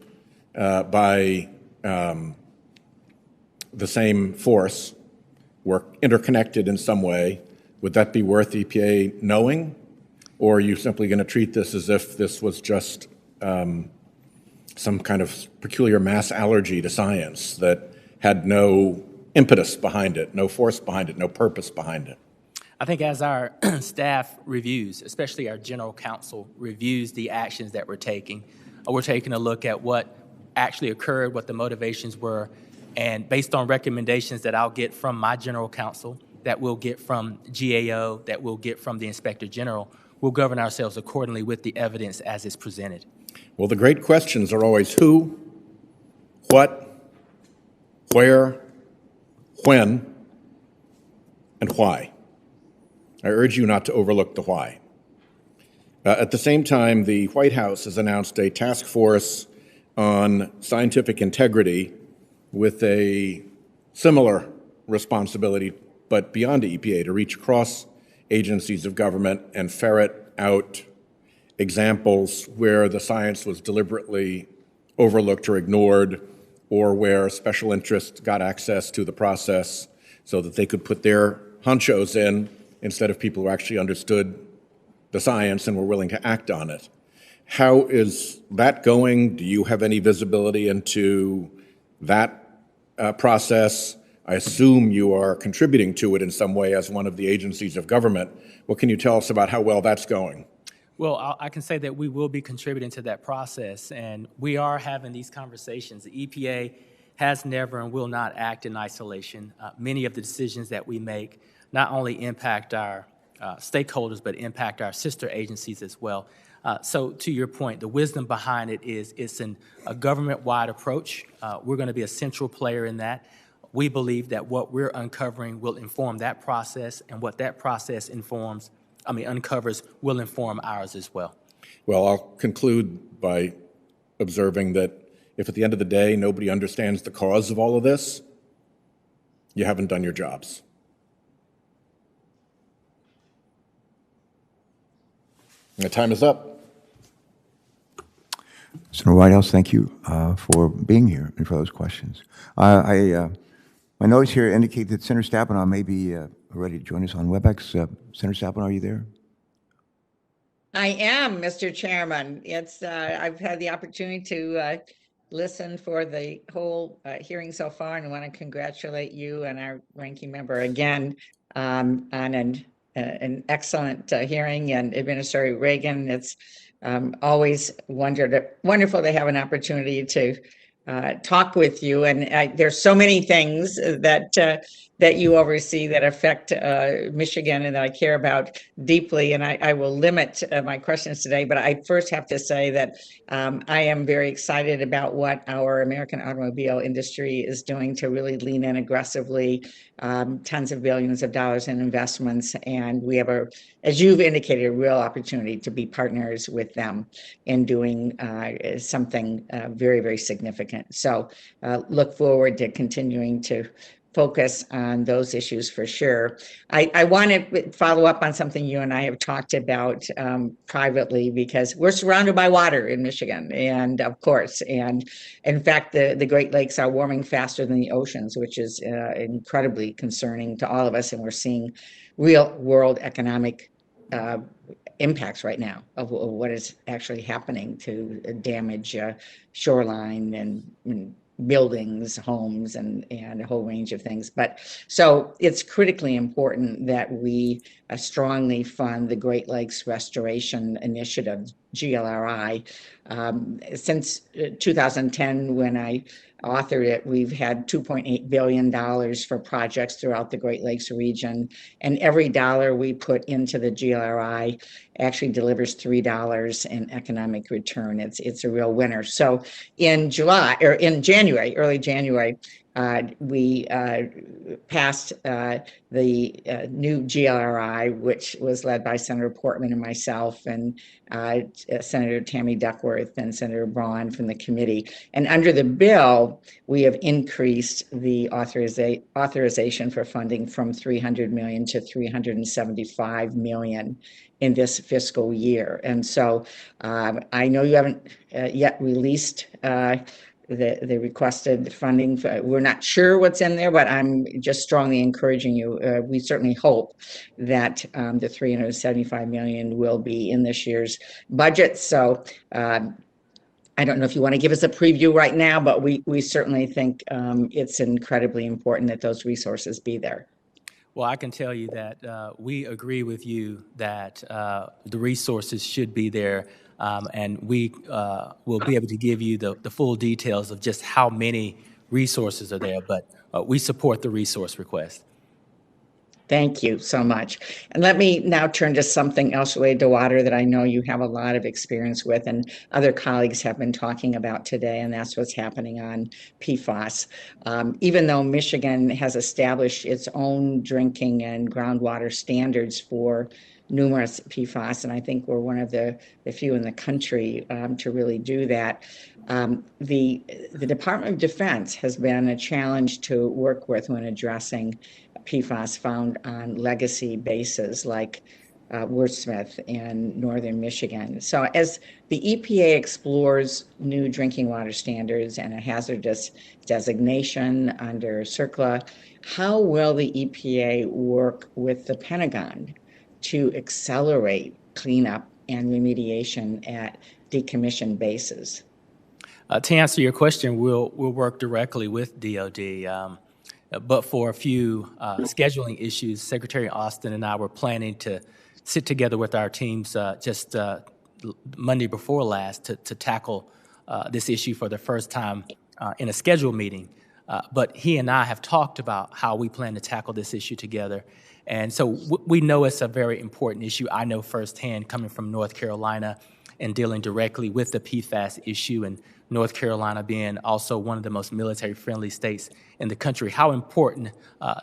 by the same force, were interconnected in some way, would that be worth EPA knowing? Or are you simply going to treat this as if this was just some kind of peculiar mass allergy to science that had no impetus behind it, no force behind it, no purpose behind it? I think as our staff reviews, especially our general counsel reviews the actions that we're taking a look at what actually occurred, what the motivations were, and based on recommendations that I'll get from my general counsel, that we'll get from GAO, that we'll get from the Inspector General, we'll govern ourselves accordingly with the evidence as it's presented. Well, the great questions are always who, what, where, when, and why. I urge you not to overlook the why. At the same time, the White House has announced a task force on scientific integrity with a similar responsibility, but beyond the EPA, to reach across agencies of government and ferret out examples where the science was deliberately overlooked or ignored, or where special interests got access to the process so that they could put their honchos in instead of people who actually understood the science and were willing to act on it. How is that going? Do you have any visibility into that process? I assume you are contributing to it in some way as one of the agencies of government. What can you tell us about how well that's going? Well, I can say that we will be contributing to that process, and we are having these conversations. The EPA has never and will not act in isolation. Many of the decisions that we make not only impact our stakeholders, but impact our sister agencies as well. So to your point, the wisdom behind it is it's a government-wide approach. We're going to be a central player in that. We believe that what we're uncovering will inform that process, and what that process uncovers will inform ours as well. Well, I'll conclude by observing that if at the end of the day nobody understands the cause of all of this, you haven't done your jobs. And the time is up. Senator Whitehouse, thank you for being here and for those questions. My notes here indicate that Senator Stabenow may be ready to join us on WebEx. Senator Stabenow, are you there? I am, Mr. Chairman. I've had the opportunity to listen for the whole hearing so far, and I want to congratulate you and our ranking member again on an excellent hearing, and Administrator Reagan. It's always wonderful to have an opportunity to talk with you, and there's so many things that you oversee that affect Michigan and that I care about deeply, and I will limit my questions today, but I first have to say that I am very excited about what our American automobile industry is doing to really lean in aggressively, tens of billions of dollars in investments, and we have, as you've indicated, a real opportunity to be partners with them in doing something very, very significant. So look forward to continuing to focus on those issues for sure. I want to follow up on something you and I have talked about privately, because we're surrounded by water in Michigan, and of course, and in fact, the Great Lakes are warming faster than the oceans, which is incredibly concerning to all of us, and we're seeing real world economic impacts right now of what is actually happening to damage shoreline and buildings, homes, and a whole range of things. But so it's critically important that we strongly fund the Great Lakes Restoration Initiative, GLRI. Since 2010, when I authored it, we've had $2.8 billion for projects throughout the Great Lakes region. And every dollar we put into the GLRI actually delivers $3 in economic return. It's a real winner. So in January, early January, we passed the new GLRI, which was led by Senator Portman and myself, and Senator Tammy Duckworth and Senator Braun from the committee. And under the bill, we have increased the authorization for funding from $300 million to $375 million in this fiscal year. And so I know you haven't yet released the requested funding. We're not sure what's in there, but I'm just strongly encouraging you. We certainly hope that the $375 million will be in this year's budget. So I don't know if you want to give us a preview right now, but we certainly think it's incredibly important that those resources be there. Well, I can tell you that we agree with you that the resources should be there, and we will be able to give you the full details of just how many resources are there, but we support the resource request. Thank you so much. And let me now turn to something else related to water that I know you have a lot of experience with and other colleagues have been talking about today, and that's what's happening on PFAS. Even though Michigan has established its own drinking and groundwater standards for numerous PFAS, and I think we're one of the few in the country to really do that. The Department of Defense has been a challenge to work with when addressing PFAS found on legacy bases like Wordsmith in northern Michigan. So as the EPA explores new drinking water standards and a hazardous designation under CERCLA, how will the EPA work with the Pentagon to accelerate cleanup and remediation at decommissioned bases? To answer your question, we'll work directly with DOD. But for a few scheduling issues, Secretary Austin and I were planning to sit together with our teams just Monday before last to tackle this issue for the first time in a scheduled meeting. But he and I have talked about how we plan to tackle this issue together. And so we know it's a very important issue. I know firsthand, coming from North Carolina and dealing directly with the PFAS issue, and North Carolina being also one of the most military-friendly states in the country, how important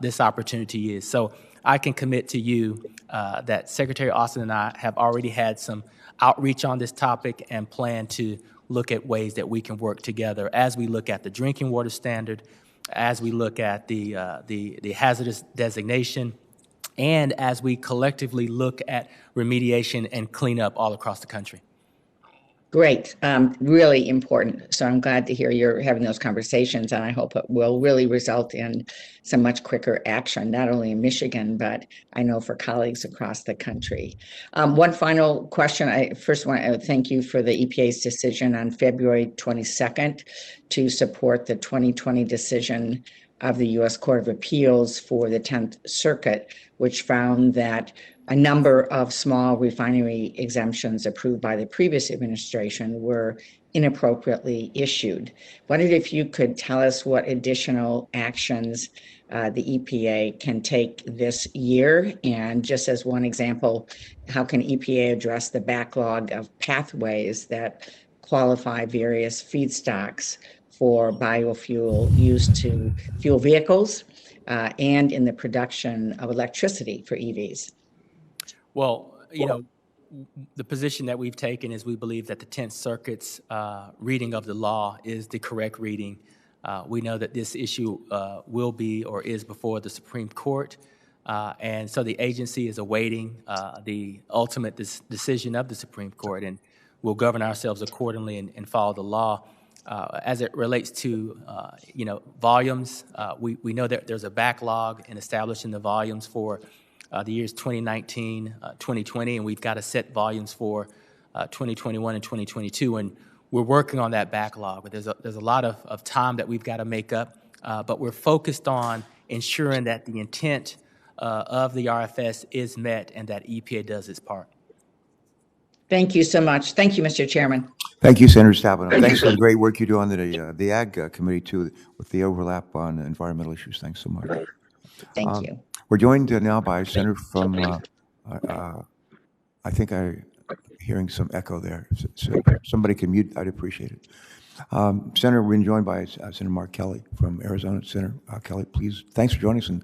this opportunity is. So I can commit to you that Secretary Austin and I have already had some outreach on this topic and plan to look at ways that we can work together as we look at the drinking water standard, as we look at the hazardous designation, and as we collectively look at remediation and cleanup all across the country. Great, really important. So I'm glad to hear you're having those conversations, and I hope it will really result in some much quicker action, not only in Michigan, but I know for colleagues across the country. One final question. I first want to thank you for the EPA's decision on February 22nd to support the 2020 decision of the U.S. Court of Appeals for the 10th Circuit, which found that a number of small refinery exemptions approved by the previous administration were inappropriately issued. Wondered if you could tell us what additional actions the EPA can take this year, and just as one example, how can EPA address the backlog of pathways that qualify various feedstocks for biofuel used to fuel vehicles and in the production of electricity for EVs? Well, you know, the position that we've taken is we believe that the 10th Circuit's reading of the law is the correct reading. We know that this issue will be or is before the Supreme Court, and so the agency is awaiting the ultimate decision of the Supreme Court, and we'll govern ourselves accordingly and follow the law. As it relates to, volumes, we know that there's a backlog in establishing the volumes for the years 2019, 2020, and we've got to set volumes for 2021 and 2022, and we're working on that backlog. But there's a lot of time that we've got to make up, but we're focused on ensuring that the intent of the RFS is met and that EPA does its part. Thank you so much. Thank you, Mr. Chairman. Thank you, Senator Stabenow. Thanks for the great work you do on the Ag Committee, too, with the overlap on environmental issues. Thanks so much. Thank you. We're joined now by a senator from, I think I'm hearing some echo there. So somebody can mute, I'd appreciate it. Senator, we're joined by Senator Mark Kelly from Arizona. Senator Kelly, please, thanks for joining us, and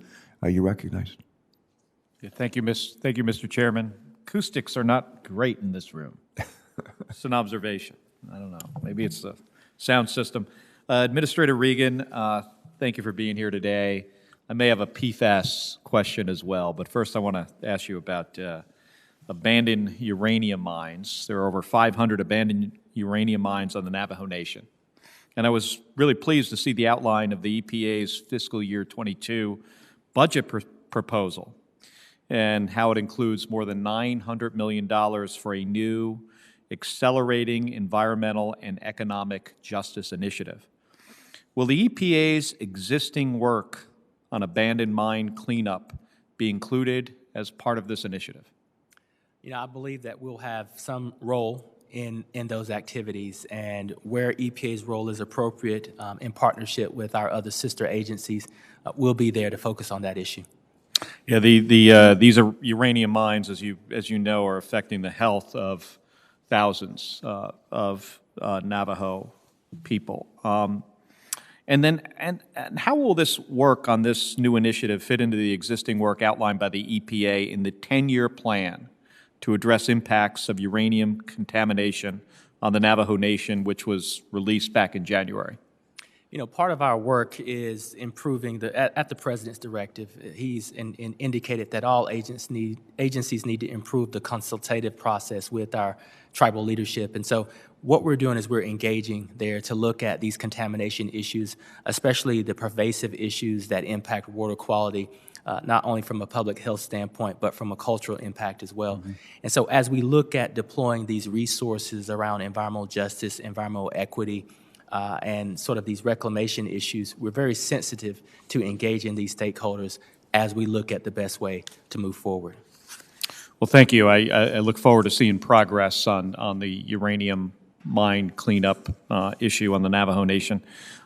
you're recognized. Yeah, thank you, Mr. Chairman. Acoustics are not great in this room. It's an observation. I don't know. Maybe it's the sound system. Administrator Regan, thank you for being here today. I may have a PFAS question as well, but first I want to ask you about abandoned uranium mines. There are over 500 abandoned uranium mines on the Navajo Nation. And I was really pleased to see the outline of the EPA's fiscal year 22 budget proposal and how it includes more than $900 million for a new Accelerating Environmental and Economic Justice Initiative. Will the EPA's existing work on abandoned mine cleanup be included as part of this initiative? You know, I believe that we'll have some role in those activities, and where EPA's role is appropriate in partnership with our other sister agencies, we'll be there to focus on that issue. Yeah, these are uranium mines, as you know, are affecting the health of thousands of Navajo people. And how will this work on this new initiative fit into the existing work outlined by the EPA in the 10-year plan to address impacts of uranium contamination on the Navajo Nation, which was released back in January? You know, part of our work is improving at the President's directive. He's indicated that all agencies need to improve the consultative process with our tribal leadership. And so what we're doing is we're engaging there to look at these contamination issues, especially the pervasive issues that impact water quality, not only from a public health standpoint, but from a cultural impact as well. Mm-hmm. And so as we look at deploying these resources around environmental justice, environmental equity, and sort of these reclamation issues, we're very sensitive to engaging these stakeholders as we look at the best way to move forward. Well, thank you. I look forward to seeing progress on the uranium mine cleanup issue on the Navajo Nation.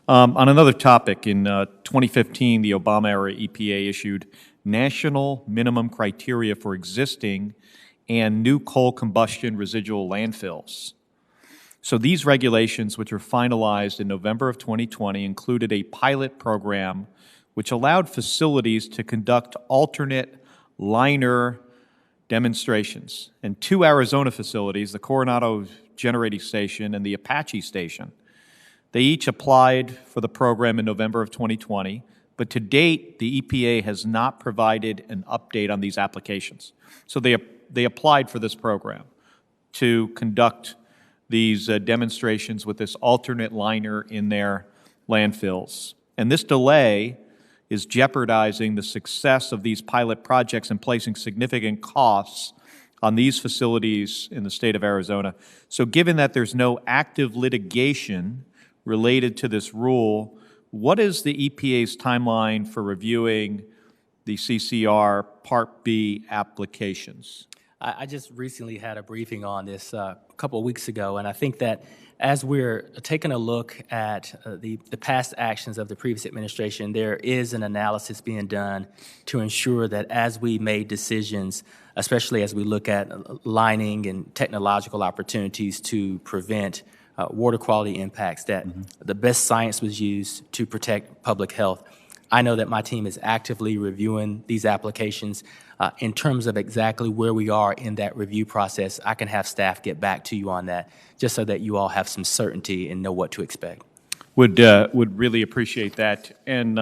On another topic, in 2015, the Obama-era EPA issued national minimum criteria for existing and new coal combustion residual landfills. So these regulations, which were finalized in November of 2020, included a pilot program which allowed facilities to conduct alternate liner demonstrations. And two Arizona facilities, the Coronado Generating Station and the Apache Station, they each applied for the program in November of 2020, but to date, the EPA has not provided an update on these applications. So they applied for this program to conduct these demonstrations with this alternate liner in their landfills. And this delay is jeopardizing the success of these pilot projects and placing significant costs on these facilities in the state of Arizona. So given that there's no active litigation related to this rule, what is the EPA's timeline for reviewing the CCR Part B applications? I just recently had a briefing on this a couple of weeks ago, and I think that as we're taking a look at the past actions of the previous administration, there is an analysis being done to ensure that as we made decisions, especially as we look at lining and technological opportunities to prevent water quality impacts, that the best science was used to protect public health. I know that my team is actively reviewing these applications. In terms of exactly where we are in that review process, I can have staff get back to you on that, just so that you all have some certainty and know what to expect. Would really appreciate that. And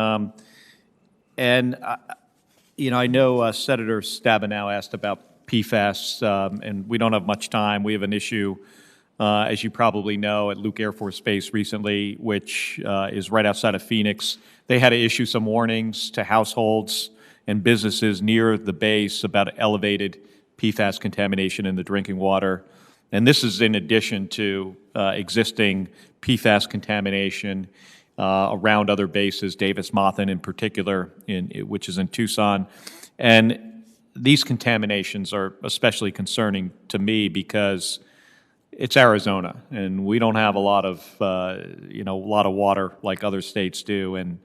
you know, I know Senator Stabenow asked about PFAS, and we don't have much time. We have an issue, as you probably know, at Luke Air Force Base recently, which is right outside of Phoenix. They had to issue some warnings to households and businesses near the base about elevated PFAS contamination in the drinking water. And this is in addition to existing PFAS contamination around other bases, Davis-Monthan in particular, which is in Tucson. And these contaminations are especially concerning to me because it's Arizona, and we don't have a lot of water like other states do, and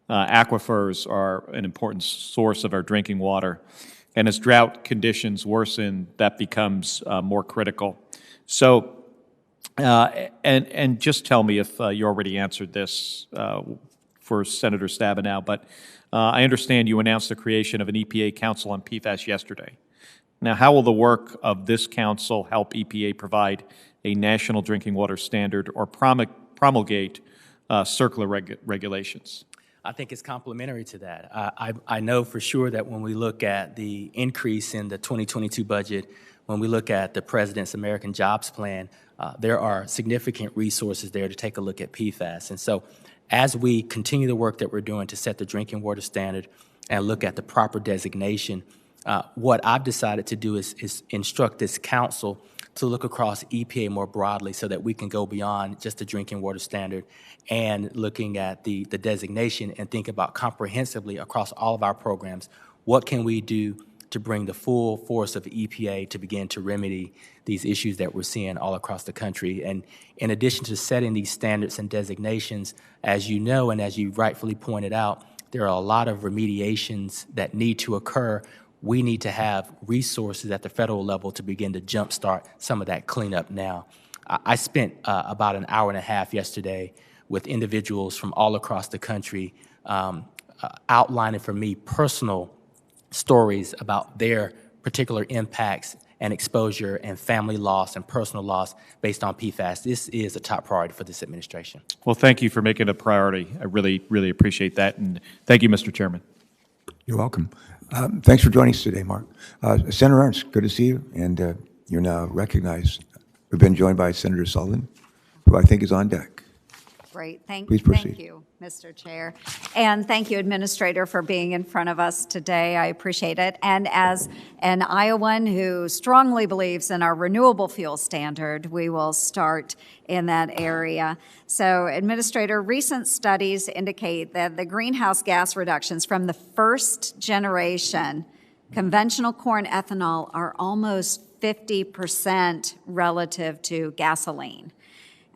aquifers are an important source of our drinking water. And as drought conditions worsen, that becomes more critical. So, and just tell me if you already answered this for Senator Stabenow, but I understand you announced the creation of an EPA Council on PFAS yesterday. Now, how will the work of this council help EPA provide a national drinking water standard or promulgate circular regulations? I think it's complementary to that. I know for sure that when we look at the increase in the 2022 budget, when we look at the President's American Jobs Plan, there are significant resources there to take a look at PFAS. And so as we continue the work that we're doing to set the drinking water standard and look at the proper designation, what I've decided to do is instruct this council to look across EPA more broadly so that we can go beyond just the drinking water standard and looking at the designation and think about comprehensively across all of our programs, what can we do to bring the full force of EPA to begin to remedy these issues that we're seeing all across the country. And in addition to setting these standards and designations, as you know and as you rightfully pointed out, there are a lot of remediations that need to occur. We need to have resources at the federal level to begin to jumpstart some of that cleanup now. I spent about an hour and a half yesterday with individuals from all across the country outlining for me personal stories about their particular impacts and exposure and family loss and personal loss based on PFAS. This is a top priority for this administration. Well, thank you for making it a priority. I really, really appreciate that, and thank you, Mr. Chairman. You're welcome. Thanks for joining us today, Mark. Senator Ernst, good to see you, and you're now recognized. We've been joined by Senator Sullivan, who I think is on deck. Great. Please proceed. Thank you, Mr. Chair. And thank you, Administrator, for being in front of us today. I appreciate it. And as an Iowan who strongly believes in our renewable fuel standard, we will start in that area. So, Administrator, recent studies indicate that the greenhouse gas reductions from the first generation conventional corn ethanol are almost 50% relative to gasoline.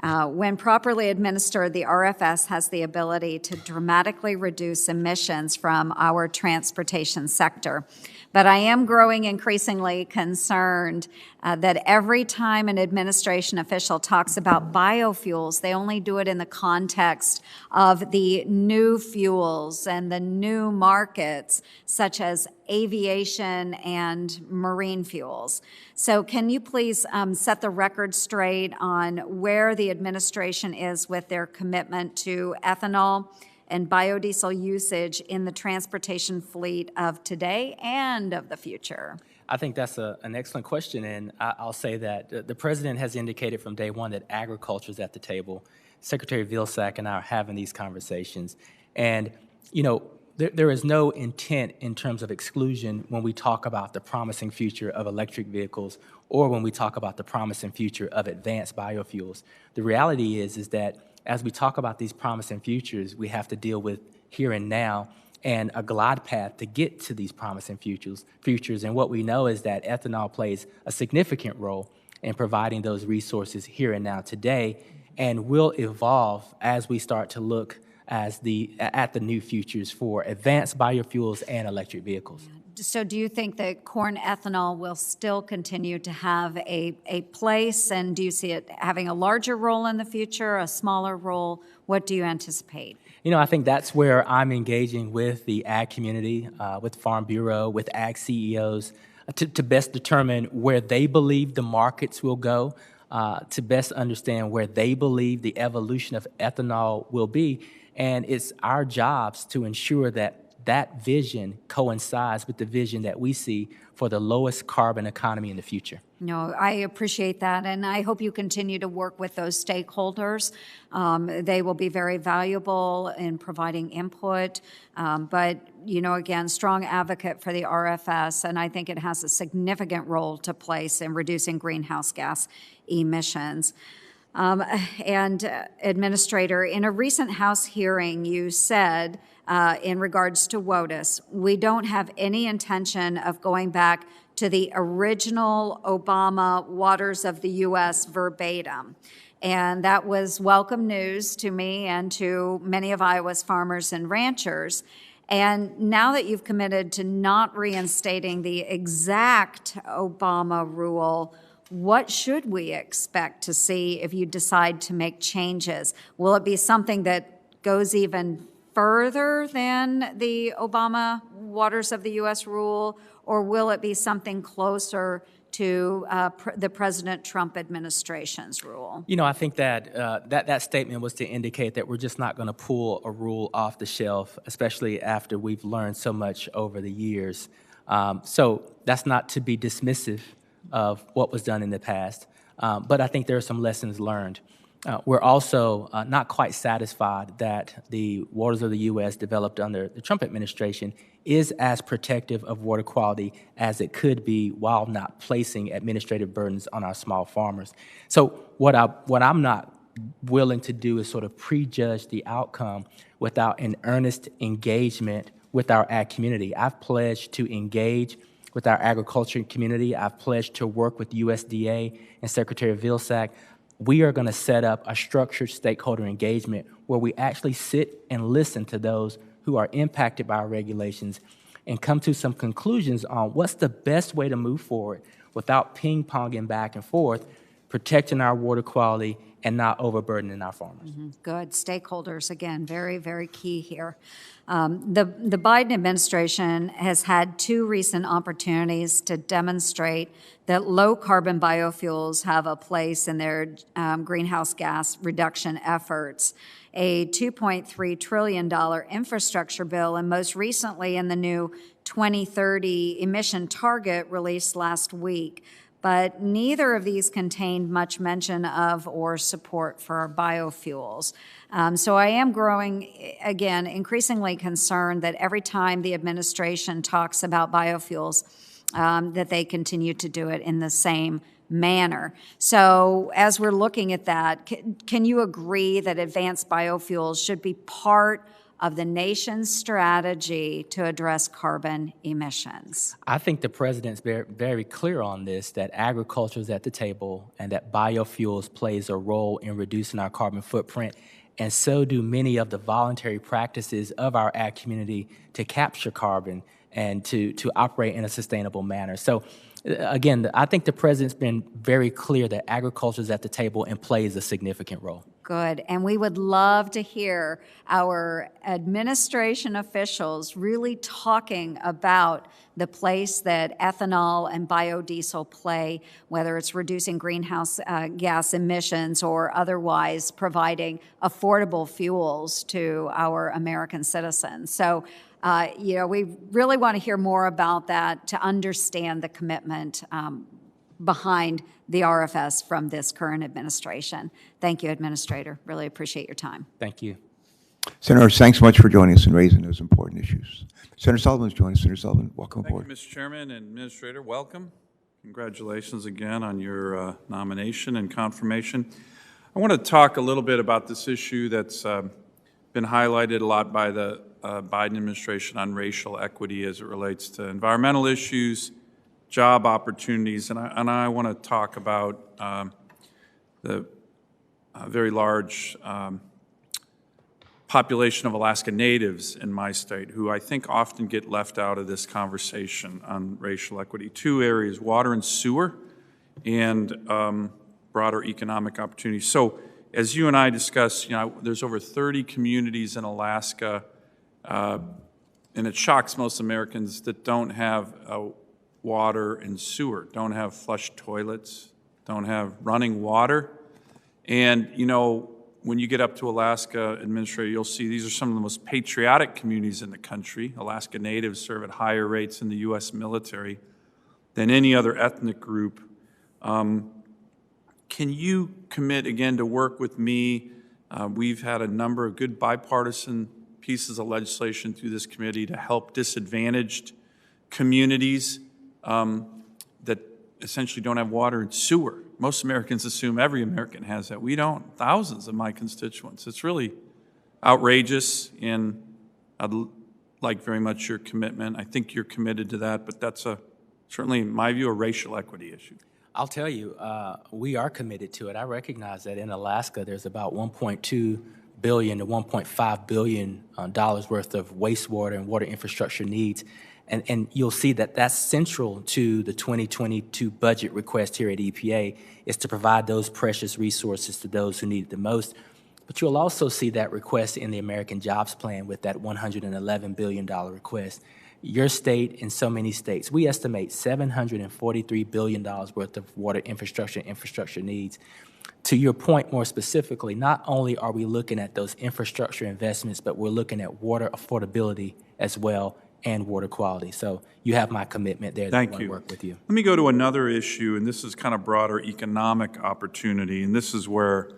When properly administered, the RFS has the ability to dramatically reduce emissions from our transportation sector. But I am growing increasingly concerned that every time an administration official talks about biofuels, they only do it in the context of the new fuels and the new markets, such as aviation and marine fuels. So can you please set the record straight on where the administration is with their commitment to ethanol and biodiesel usage in the transportation fleet of today and of the future? I think that's an excellent question, and I'll say that the President has indicated from day one that agriculture is at the table. Secretary Vilsack and I are having these conversations, and, you know, there is no intent in terms of exclusion when we talk about the promising future of electric vehicles or when we talk about the promising future of advanced biofuels. The reality is that as we talk about these promising futures, we have to deal with here and now and a glide path to get to these promising futures. And what we know is that ethanol plays a significant role in providing those resources here and now today and will evolve as we start to look at the new futures for advanced biofuels and electric vehicles. So do you think that corn ethanol will still continue to have a place, and do you see it having a larger role in the future, a smaller role? What do you anticipate? You know, I think that's where I'm engaging with the ag community, with Farm Bureau, with ag CEOs, to best determine where they believe the markets will go, to best understand where they believe the evolution of ethanol will be. And it's our jobs to ensure that that vision coincides with the vision that we see for the lowest carbon economy in the future. No, I appreciate that, and I hope you continue to work with those stakeholders. They will be very valuable in providing input, but, you know, again, strong advocate for the RFS, and I think it has a significant role to play in reducing greenhouse gas emissions. And Administrator, in a recent House hearing, you said, in regards to WOTUS, we don't have any intention of going back to the original Obama waters of the U.S. verbatim. And that was welcome news to me and to many of Iowa's farmers and ranchers. And now that you've committed to not reinstating the exact Obama rule, what should we expect to see if you decide to make changes? Will it be something that goes even further than the Obama waters of the U.S. rule, or will it be something closer to the President Trump administration's rule? You know, I think that that statement was to indicate that we're just not going to pull a rule off the shelf, especially after we've learned so much over the years. So that's not to be dismissive of what was done in the past, but I think there are some lessons learned. We're also not quite satisfied that the waters of the U.S. developed under the Trump administration is as protective of water quality as it could be while not placing administrative burdens on our small farmers. So what I'm not willing to do is sort of prejudge the outcome without an earnest engagement with our ag community. I've pledged to engage with our agriculture community. I've pledged to work with USDA and Secretary Vilsack. We are going to set up a structured stakeholder engagement where we actually sit and listen to those who are impacted by our regulations and come to some conclusions on what's the best way to move forward without ping-ponging back and forth, protecting our water quality and not overburdening our farmers. Good. Stakeholders, again, very, very key here. The Biden administration has had two recent opportunities to demonstrate that low-carbon biofuels have a place in their greenhouse gas reduction efforts. A $2.3 trillion infrastructure bill, and most recently in the new 2030 emission target released last week. But neither of these contained much mention of or support for biofuels. So I am growing, again, increasingly concerned that every time the administration talks about biofuels, that they continue to do it in the same manner. So as we're looking at that, can you agree that advanced biofuels should be part of the nation's strategy to address carbon emissions? I think the president's very clear on this, that agriculture is at the table and that biofuels plays a role in reducing our carbon footprint, and so do many of the voluntary practices of our ag community to capture carbon and to operate in a sustainable manner. So again, I think the president's been very clear that agriculture is at the table and plays a significant role. Good. And we would love to hear our administration officials really talking about the place that ethanol and biodiesel play, whether it's reducing greenhouse gas emissions or otherwise providing affordable fuels to our American citizens. So, we really want to hear more about that to understand the commitment behind the RFS from this current administration. Thank you, Administrator. Really appreciate your time. Thank you. Senators, thanks so much for joining us and raising those important issues. Senator Sullivan's joining us. Senator Sullivan, welcome aboard. Thank you, Mr. Chairman and Administrator. Welcome. Congratulations again on your nomination and confirmation. I want to talk a little bit about this issue that's been highlighted a lot by the Biden administration on racial equity as it relates to environmental issues, job opportunities, and I want to talk about the very large population of Alaska Natives in my state, who I think often get left out of this conversation on racial equity. Two areas, water and sewer, and broader economic opportunities. So as you and I discussed, there's over 30 communities in Alaska, and it shocks most Americans, that don't have water and sewer, don't have flush toilets, don't have running water. And, when you get up to Alaska, Administrator, you'll see these are some of the most patriotic communities in the country. Alaska Natives serve at higher rates in the U.S. military than any other ethnic group. Can you commit, again, to work with me? We've had a number of good bipartisan pieces of legislation through this committee to help disadvantaged communities that essentially don't have water and sewer. Most Americans assume every American has that. We don't. Thousands of my constituents. It's really outrageous, and I'd like very much your commitment. I think you're committed to that, but that's certainly, in my view, a racial equity issue. I'll tell you, we are committed to it. I recognize that in Alaska, there's about $1.2 billion to $1.5 billion worth of wastewater and water infrastructure needs. And you'll see that that's central to the 2022 budget request here at EPA, is to provide those precious resources to those who need it the most. But you'll also see that request in the American Jobs Plan with that $111 billion request. Your state and so many states, we estimate $743 billion worth of water infrastructure needs. To your point more specifically, not only are we looking at those infrastructure investments, but we're looking at water affordability as well, and water quality. So you have my commitment there. Thank you. I want to work with you. Let me go to another issue, and this is kind of broader economic opportunity, and this is where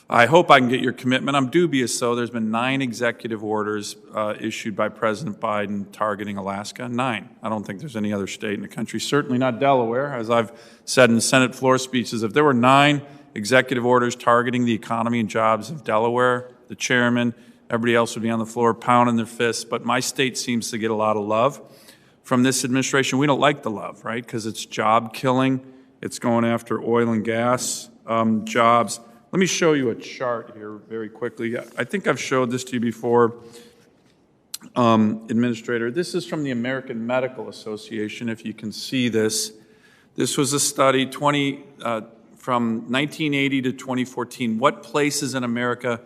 I hope I can get your commitment. I'm dubious, though. There's been 9 executive orders issued by President Biden targeting Alaska. 9. I don't think there's any other state in the country, certainly not Delaware. As I've said in Senate floor speeches, if there were 9 executive orders targeting the economy and jobs of Delaware, the chairman, everybody else would be on the floor pounding their fists. But my state seems to get a lot of love from this administration. We don't like the love, right? Because it's job killing. It's going after oil and gas jobs. Let me show you a chart here very quickly. I think I've showed this to you before, Administrator. This is from the American Medical Association, if you can see this. This was a study from 1980 to 2014. What places in America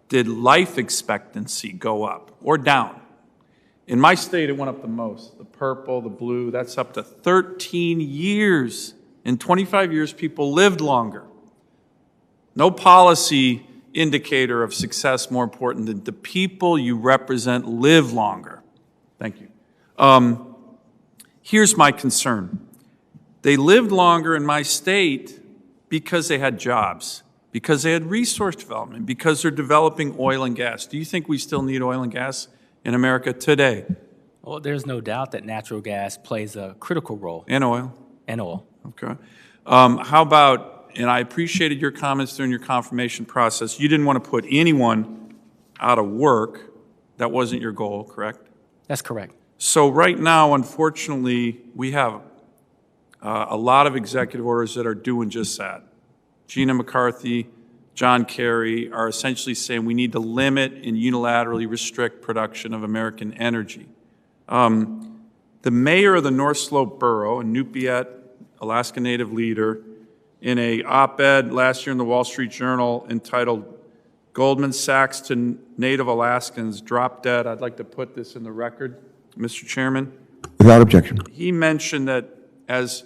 did life expectancy go up or down? In my state, it went up the most. The purple, the blue, that's up to 13 years. In 25 years, people lived longer. No policy indicator of success more important than the people you represent live longer. Thank you. Here's my concern. They lived longer in my state because they had jobs, because they had resource development, because they're developing oil and gas. Do you think we still need oil and gas in America today? Well, there's no doubt that natural gas plays a critical role. And oil. And oil. Okay. How about, and I appreciated your comments during your confirmation process, you didn't want to put anyone out of work. That wasn't your goal, correct? That's correct. So right now, unfortunately, we have a lot of executive orders that are doing just that. Gina McCarthy, John Kerry are essentially saying we need to limit and unilaterally restrict production of American energy. The mayor of the North Slope Borough, a Nupiat Alaska Native leader, in a op-ed last year in the Wall Street Journal entitled Goldman Sachs to Native Alaskans Drop Dead. I'd like to put this in the record, Mr. Chairman. Without objection. He mentioned that as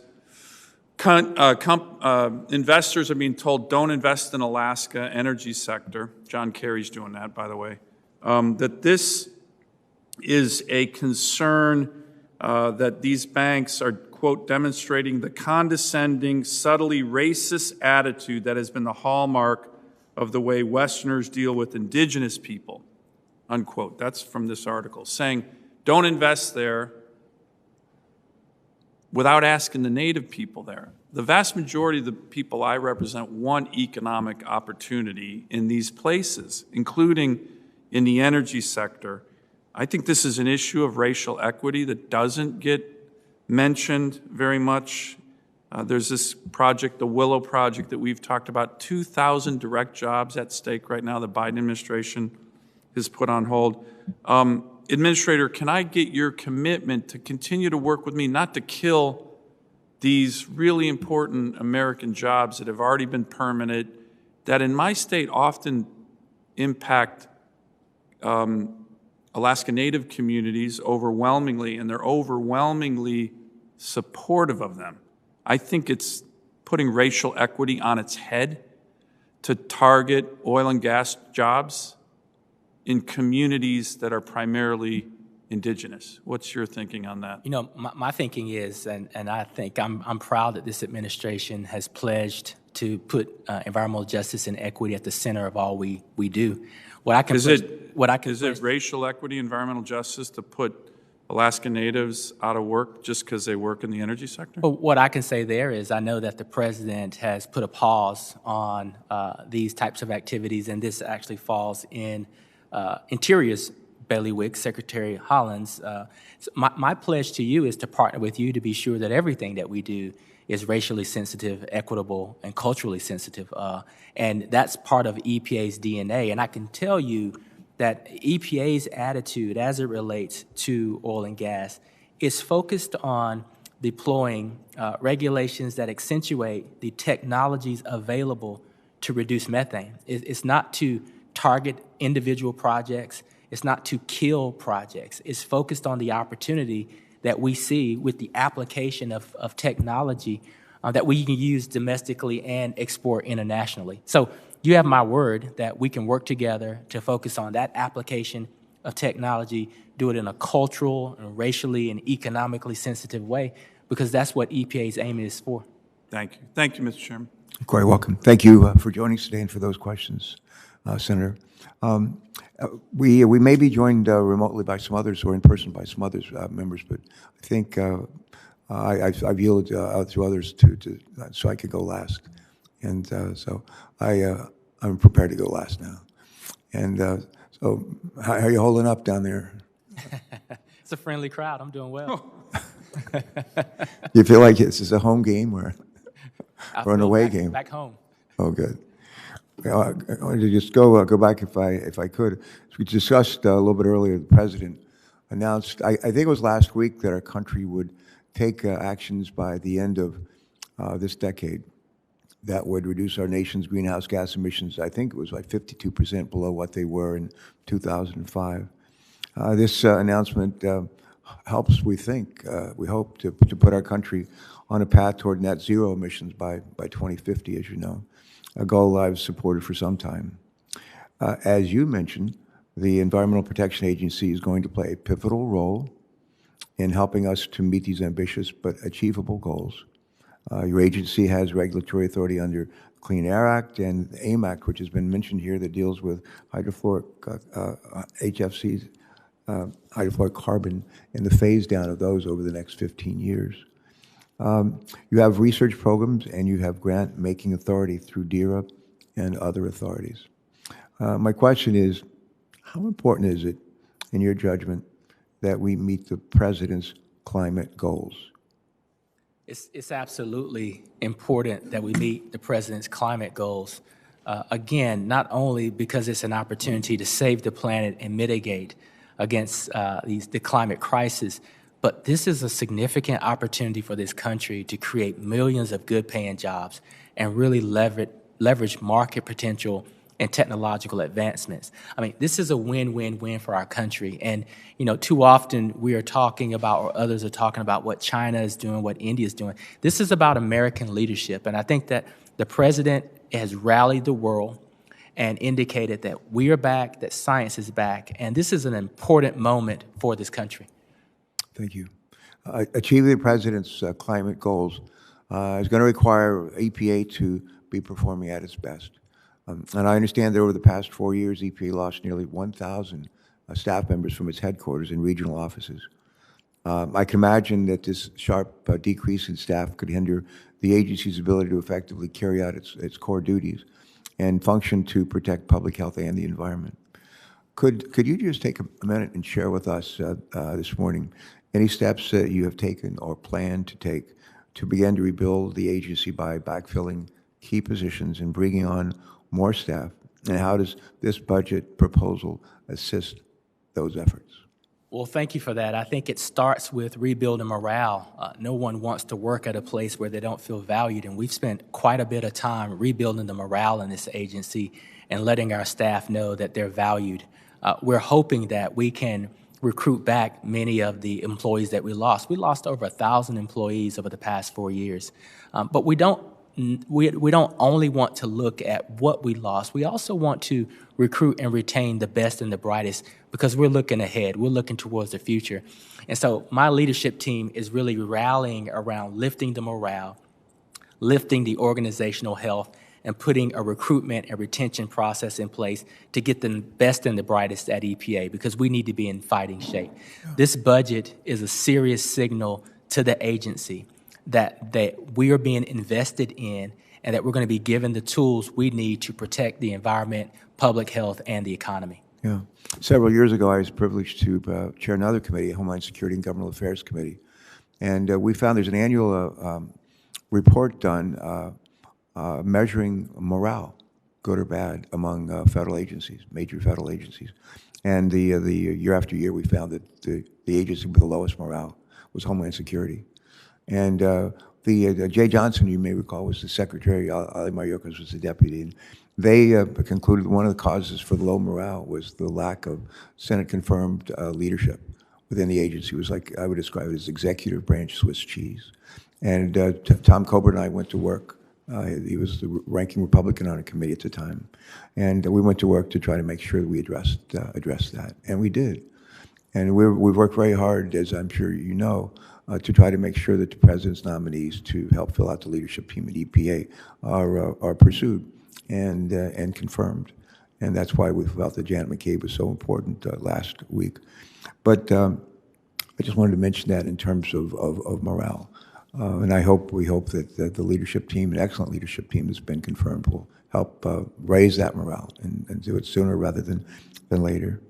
investors are being told don't invest in Alaska energy sector, John Kerry's doing that, by the way, that this is a concern that these banks are, quote, demonstrating the condescending, subtly racist attitude that has been the hallmark of the way Westerners deal with indigenous people, unquote. That's from this article, saying don't invest there without asking the native people there. The vast majority of the people I represent want economic opportunity in these places, including in the energy sector. I think this is an issue of racial equity that doesn't get mentioned very much. There's this project, the Willow Project, that we've talked about, 2,000 direct jobs at stake right now the Biden administration has put on hold. Administrator, can I get your commitment to continue to work with me not to kill these really important American jobs that have already been permitted, that in my state often impact Alaska Native communities overwhelmingly, and they're overwhelmingly supportive of them. I think it's putting racial equity on its head to target oil and gas jobs in communities that are primarily indigenous. What's your thinking on that? You know, my thinking is, and I think I'm proud that this administration has pledged to put environmental justice and equity at the center of all we do. Is it racial equity, environmental justice to put Alaska Natives out of work just because they work in the energy sector? Well, what I can say there is I know that the president has put a pause on these types of activities, and this actually falls in Interior's bailiwick, Secretary Hollins. So my pledge to you is to partner with you to be sure that everything that we do is racially sensitive, equitable, and culturally sensitive. And that's part of EPA's DNA. And I can tell you that EPA's attitude as it relates to oil and gas is focused on deploying regulations that accentuate the technologies available to reduce methane. It's not to target individual projects. It's not to kill projects. It's focused on the opportunity that we see with the application of technology that we can use domestically and export internationally. So you have my word that we can work together to focus on that application of technology, do it in a cultural and racially and economically sensitive way, because that's what EPA's aim is for. Thank you. Thank you, Mr. Chairman. Quite welcome. Thank you for joining us today and for those questions, Senator. We may be joined remotely by some others or in person by some others members, but I think I've yielded out to others so I could go last, and so I'm prepared to go last now. And so, how are you holding up down there? It's a friendly crowd. I'm doing well. You feel like this is a home game or an away game? Back home. Oh, good. I wanted to just go back if I could. As we discussed a little bit earlier, the president announced, I think it was last week, that our country would take actions by the end of this decade that would reduce our nation's greenhouse gas emissions. I think it was like 52% below what they were in 2005. This announcement helps, we think, we hope, to put our country on a path toward net zero emissions by 2050, as you know, a goal I've supported for some time. As you mentioned, the Environmental Protection Agency is going to play a pivotal role in helping us to meet these ambitious but achievable goals. Your agency has regulatory authority under the Clean Air Act and the AIM Act, which has been mentioned here, that deals with hydrofluoric HFCs, hydrofluoric carbon, and the phase down of those over the next 15 years. You have research programs and you have grant-making authority through DERA and other authorities. My question is, how important is it, in your judgment, that we meet the President's climate goals? It's absolutely important that we meet the President's climate goals. Again, not only because it's an opportunity to save the planet and mitigate against the climate crisis, but this is a significant opportunity for this country to create millions of good-paying jobs and really leverage market potential and technological advancements. I mean, this is a win-win-win for our country. And, you know, too often we are talking about, or others are talking about, what China is doing, what India is doing. This is about American leadership. And I think that the President has rallied the world and indicated that we are back, that science is back. And this is an important moment for this country. Thank you. Achieving the President's climate goals is going to require EPA to be performing at its best. And I understand that over the past 4 years, EPA lost nearly 1,000 staff members from its headquarters and regional offices. I can imagine that this sharp decrease in staff could hinder the agency's ability to effectively carry out its core duties and function to protect public health and the environment. Could you just take a minute and share with us this morning any steps that you have taken or plan to take to begin to rebuild the agency by backfilling key positions and bringing on more staff? And how does this budget proposal assist those efforts? Well, thank you for that. I think it starts with rebuilding morale. No one wants to work at a place where they don't feel valued, and we've spent quite a bit of time rebuilding the morale in this agency and letting our staff know that they're valued. We're hoping that we can recruit back many of the employees that we lost. We lost over 1,000 employees over the past 4 years. But we don't only want to look at what we lost. We also want to recruit and retain the best and the brightest, because we're looking ahead. We're looking towards the future. And so my leadership team is really rallying around lifting the morale, lifting the organizational health, and putting a recruitment and retention process in place to get the best and the brightest at EPA, because we need to be in fighting shape. This budget is a serious signal to the agency that we are being invested in and that we're going to be given the tools we need to protect the environment, public health, and the economy. Yeah. Several years ago, I was privileged to chair another committee, Homeland Security and Governmental Affairs Committee. And we found there's an annual report done measuring morale, good or bad, among federal agencies, major federal agencies. And the year after year, we found that the agency with the lowest morale was Homeland Security. And Jay Johnson, you may recall, was the secretary, Ali Mayorkas was the deputy, and they concluded one of the causes for the low morale was the lack of Senate-confirmed leadership within the agency. It was like, I would describe it as executive branch Swiss cheese. And Tom Coburn and I went to work. He was the ranking Republican on a committee at the time. And we went to work to try to make sure that we addressed that, and we did. And we've worked very hard, as I'm sure you know, to try to make sure that the president's nominees to help fill out the leadership team at EPA are pursued and confirmed. And that's why we felt that Janet McCabe was so important last week. But I just wanted to mention that in terms of morale. And we hope that the leadership team, an excellent leadership team that's been confirmed, will help raise that morale and do it sooner rather than later.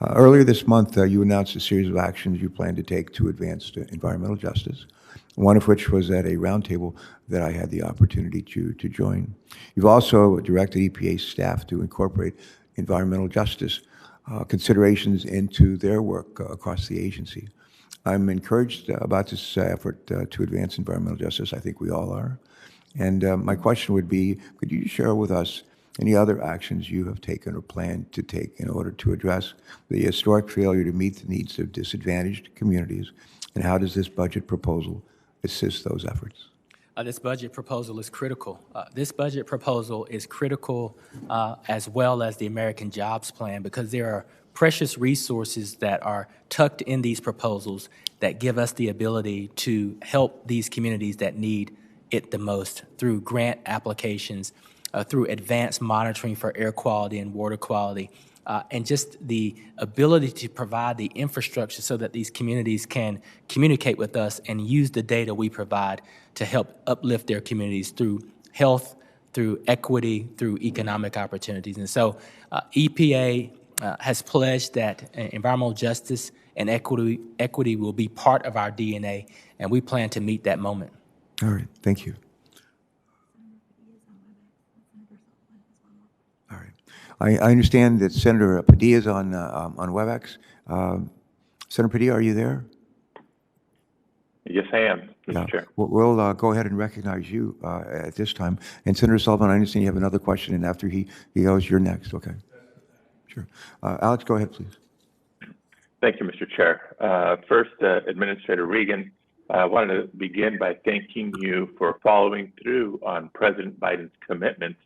Earlier this month, you announced a series of actions you plan to take to advance environmental justice, one of which was at a roundtable that I had the opportunity to join. You've also directed EPA staff to incorporate environmental justice considerations into their work across the agency. I'm encouraged about this effort to advance environmental justice. I think we all are. And my question would be, could you share with us any other actions you have taken or plan to take in order to address the historic failure to meet the needs of disadvantaged communities, and how does this budget proposal assist those efforts? This budget proposal is critical. This budget proposal is critical as well as the American Jobs Plan, because there are precious resources that are tucked in these proposals that give us the ability to help these communities that need it the most through grant applications, through advanced monitoring for air quality and water quality, and just the ability to provide the infrastructure so that these communities can communicate with us and use the data we provide to help uplift their communities through health, through equity, through economic opportunities. And so EPA has pledged that environmental justice and equity will be part of our DNA, and we plan to meet that moment. All right, thank you. All right, I understand that Senator Padilla is on WebEx. Senator Padilla, are you there? Yes, I am, Mr. Chair. We'll go ahead and recognize you at this time. And Senator Sullivan, I understand you have another question, and after he goes, you're next. Okay. Sure. Alex, go ahead, please. Thank you, Mr. Chair. First, Administrator Regan, I wanted to begin by thanking you for following through on President Biden's commitment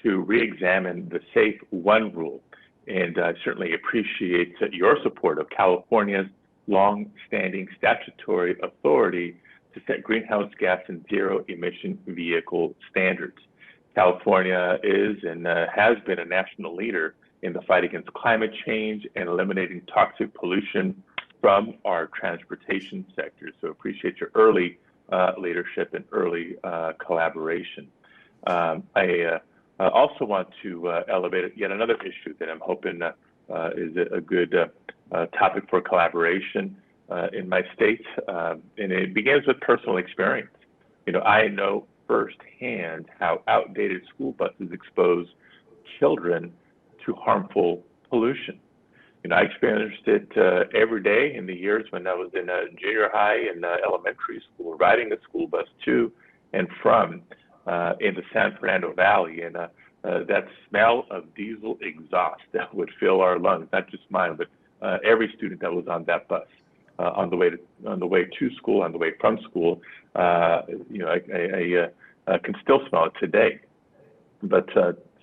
to re-examine the Safe One rule. And I certainly appreciate your support of California's long-standing statutory authority to set greenhouse gas and zero-emission vehicle standards. California is and has been a national leader in the fight against climate change and eliminating toxic pollution from our transportation sector. So appreciate your early leadership and early collaboration. I also want to elevate yet another issue that I'm hoping is a good topic for collaboration in my state, and it begins with personal experience. You know, I know firsthand how outdated school buses expose children to harmful pollution. You know, I experienced it every day in the years when I was in junior high and elementary school, riding a school bus to and from in the San Fernando Valley, and that smell of diesel exhaust that would fill our lungs, not just mine, but every student that was on that bus, on the way to school, on the way from school. You know, I can still smell it today. But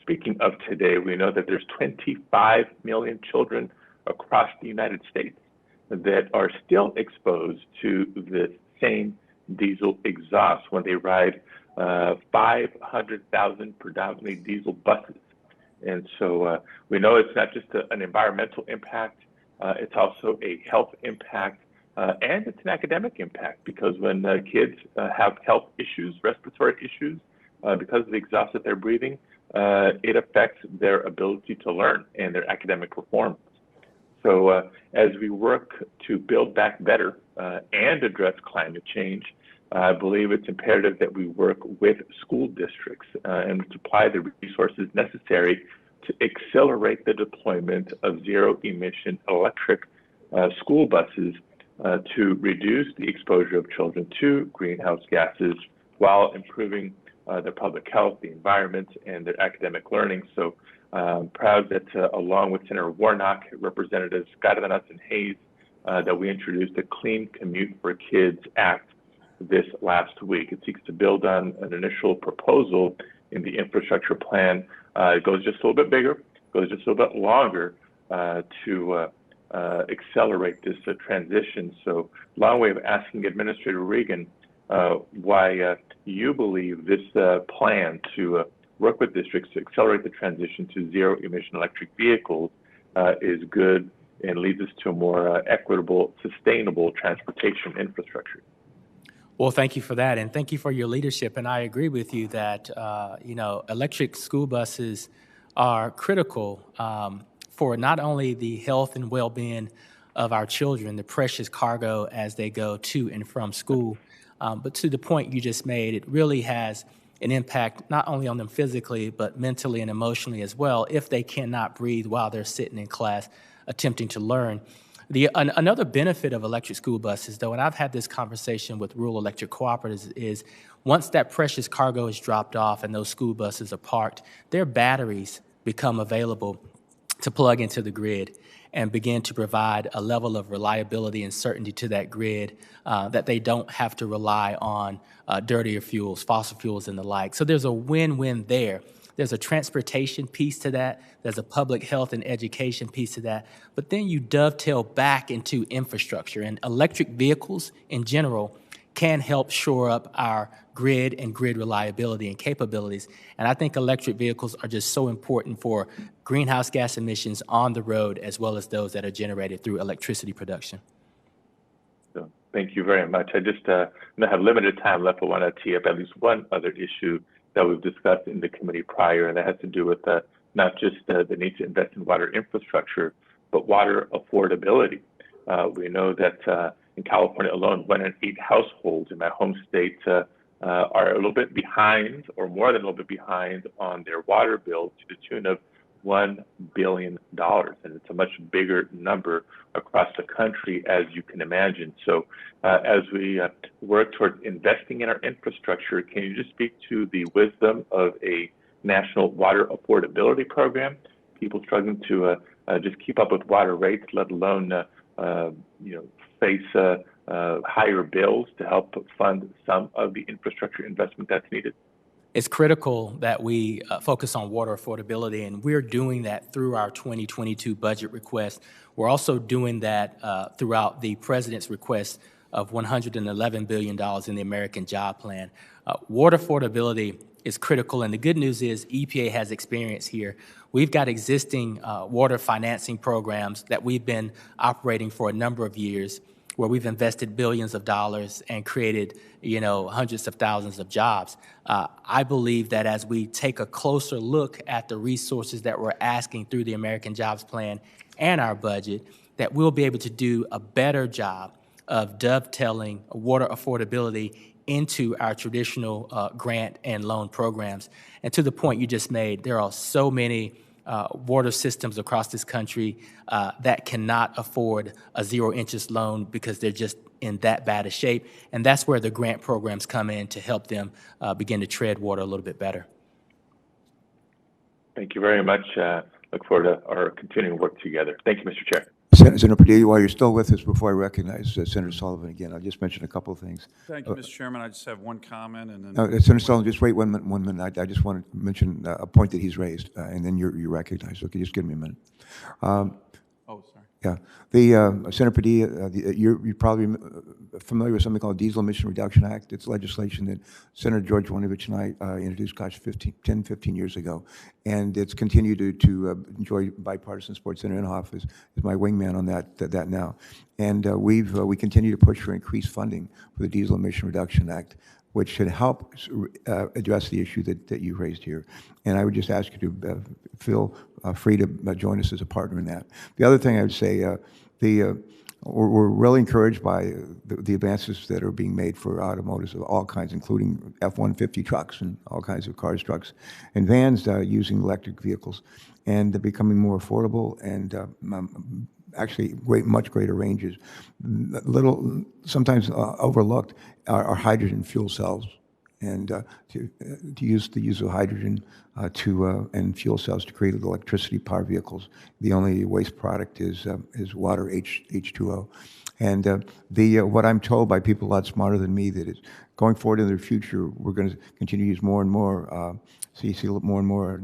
speaking of today, we know that there's 25 million children across the United States that are still exposed to the same diesel exhaust when they ride 500,000 predominantly diesel buses. And so we know it's not just an environmental impact, it's also a health impact, and it's an academic impact, because when kids have health issues, respiratory issues, because of the exhaust that they're breathing, it affects their ability to learn and their academic performance. So as we work to build back better and address climate change, I believe it's imperative that we work with school districts and supply the resources necessary to accelerate the deployment of zero-emission electric school buses to reduce the exposure of children to greenhouse gases while improving their public health, the environment, and their academic learning. So I'm proud that along with Senator Warnock, Representatives Cárdenas and Hayes, that we introduced the Clean Commute for Kids Act this last week. It seeks to build on an initial proposal in the infrastructure plan. It goes just a little bit bigger, goes just a little bit longer to accelerate this transition. So, long way of asking Administrator Regan why you believe this plan to work with districts to accelerate the transition to zero-emission electric vehicles is good and leads us to a more equitable, sustainable transportation infrastructure. Well, thank you for that, and thank you for your leadership. And I agree with you that electric school buses are critical for not only the health and well-being of our children, the precious cargo as they go to and from school, but to the point you just made, it really has an impact not only on them physically, but mentally and emotionally as well, if they cannot breathe while they're sitting in class attempting to learn. Another benefit of electric school buses, though, and I've had this conversation with rural electric cooperatives, is once that precious cargo is dropped off and those school buses are parked, their batteries become available to plug into the grid and begin to provide a level of reliability and certainty to that grid that they don't have to rely on dirtier fuels, fossil fuels, and the like. So there's a win-win there. There's a transportation piece to that. There's a public health and education piece to that. But then you dovetail back into infrastructure. And electric vehicles in general can help shore up our grid and grid reliability and capabilities. And I think electric vehicles are just so important for greenhouse gas emissions on the road as well as those that are generated through electricity production. So, thank you very much. I just have limited time left. I want to tee up at least one other issue that we've discussed in the committee prior, and that has to do with not just the need to invest in water infrastructure, but water affordability. We know that in California alone, 1 in 8 households in my home state are a little bit behind, or more than a little bit behind, on their water bill to the tune of $1 billion. And it's a much bigger number across the country, as you can imagine. So as we work towards investing in our infrastructure, can you just speak to the wisdom of a national water affordability program? People struggling to just keep up with water rates, let alone face higher bills to help fund some of the infrastructure investment that's needed. It's critical that we focus on water affordability, and we're doing that through our 2022 budget request. We're also doing that throughout the president's request of $111 billion in the American Job Plan. Water affordability is critical, and the good news is EPA has experience here. We've got existing water financing programs that we've been operating for a number of years, where we've invested billions of dollars and created, hundreds of thousands of jobs. I believe that as we take a closer look at the resources that we're asking through the American Jobs Plan and our budget, that we'll be able to do a better job of dovetailing water affordability into our traditional grant and loan programs. And to the point you just made, there are so many water systems across this country that cannot afford a zero-interest loan because they're just in that bad a shape. And that's where the grant programs come in to help them begin to tread water a little bit better. Thank you very much. Look forward to our continuing work together. Thank you, Mr. Chair. Senator Padilla, while you're still with us, before I recognize Senator Sullivan again, I'll just mention a couple of things. Thank you, Mr. Chairman. I just have one comment, and then Senator Sullivan, just wait one minute. I just want to mention a point that he's raised, and then you're recognized. Okay, just give me a minute. oh, sorry. Yeah, the Senator Padilla, you're probably familiar with something called Diesel Emission Reduction Act. It's legislation that Senator George Winovich and I introduced, 15 years ago, and it's continued to enjoy bipartisan support. Senator Ian Hoffman is my wingman on that now, and we continue to push for increased funding for the Diesel Emission Reduction Act, which should help address the issue that you raised here. And I would just ask you to feel free to join us as a partner in that. The other thing I would say, we're really encouraged by the advances that are being made for automotives of all kinds, including F-150 trucks and all kinds of cars, trucks, and vans using electric vehicles, and they're becoming more affordable and actually much greater ranges. Sometimes overlooked are hydrogen fuel cells, and to use the use of hydrogen and fuel cells to create electricity powered vehicles. The only waste product is water, H2O. And what I'm told by people a lot smarter than me, that it's going forward in the future, we're going to continue to use more and more, so you see more and more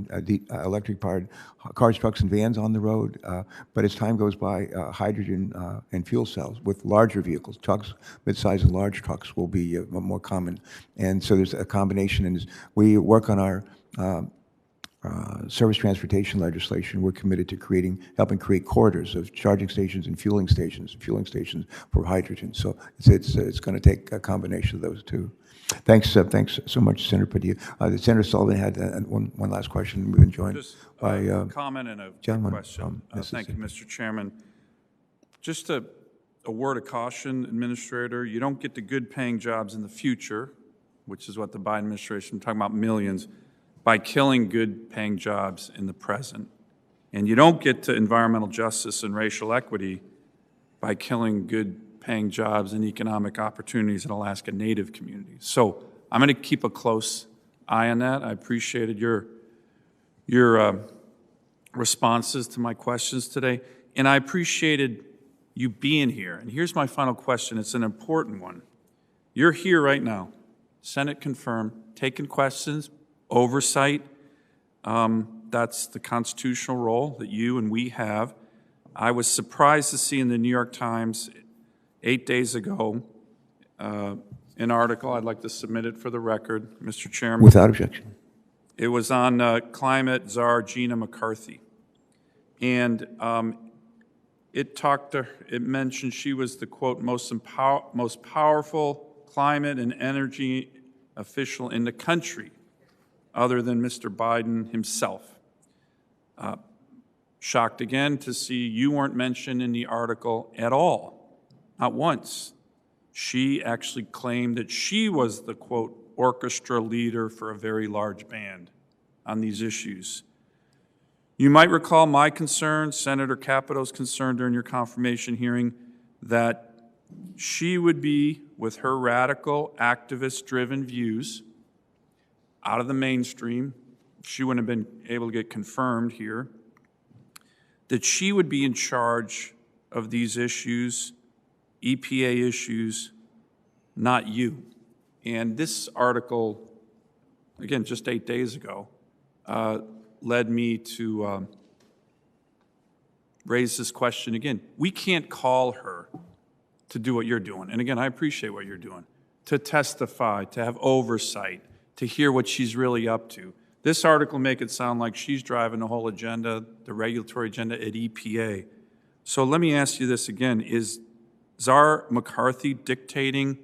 electric-powered cars, trucks, and vans on the road. But as time goes by, hydrogen and fuel cells with larger vehicles, trucks, mid-size and large trucks will be more common. And so there's a combination. And as we work on our service transportation legislation, we're committed to helping create corridors of charging stations and fueling stations for hydrogen. So it's going to take a combination of those two. Thanks so much, Senator Padilla. Senator Sullivan had one last question. We've been joined Just by a comment and a gentleman question. from Thank you, Mr. Chairman. Just a word of caution, Administrator. You don't get the good-paying jobs in the future, which is what the Biden administration, I'm talking about millions, by killing good-paying jobs in the present. And you don't get to environmental justice and racial equity by killing good-paying jobs and economic opportunities in Alaska Native communities. So I'm going to keep a close eye on that. I appreciated your responses to my questions today, and I appreciated you being here. And here's my final question. It's an important one. You're here right now, Senate confirmed, taking questions, oversight. That's the constitutional role that you and we have. I was surprised to see in the New York Times 8 days ago an article. I'd like to submit it for the record, Mr. Chairman. Without objection. It was on climate czar Gina McCarthy. And it mentioned she was the, quote, most powerful climate and energy official in the country, other than Mr. Biden himself. Shocked again to see you weren't mentioned in the article at all, not once. She actually claimed that she was the, quote, orchestra leader for a very large band on these issues. You might recall my concern, Senator Capito's concern during your confirmation hearing, that she would be, with her radical, activist-driven views, out of the mainstream. She wouldn't have been able to get confirmed here, that she would be in charge of these issues, EPA issues, not you. And this article, again, just 8 days ago, led me to raise this question again. We can't call her to do what you're doing. And again, I appreciate what you're doing, to testify, to have oversight, to hear what she's really up to. This article make it sound like she's driving the whole agenda, the regulatory agenda at EPA. So let me ask you this again. Is Czar McCarthy dictating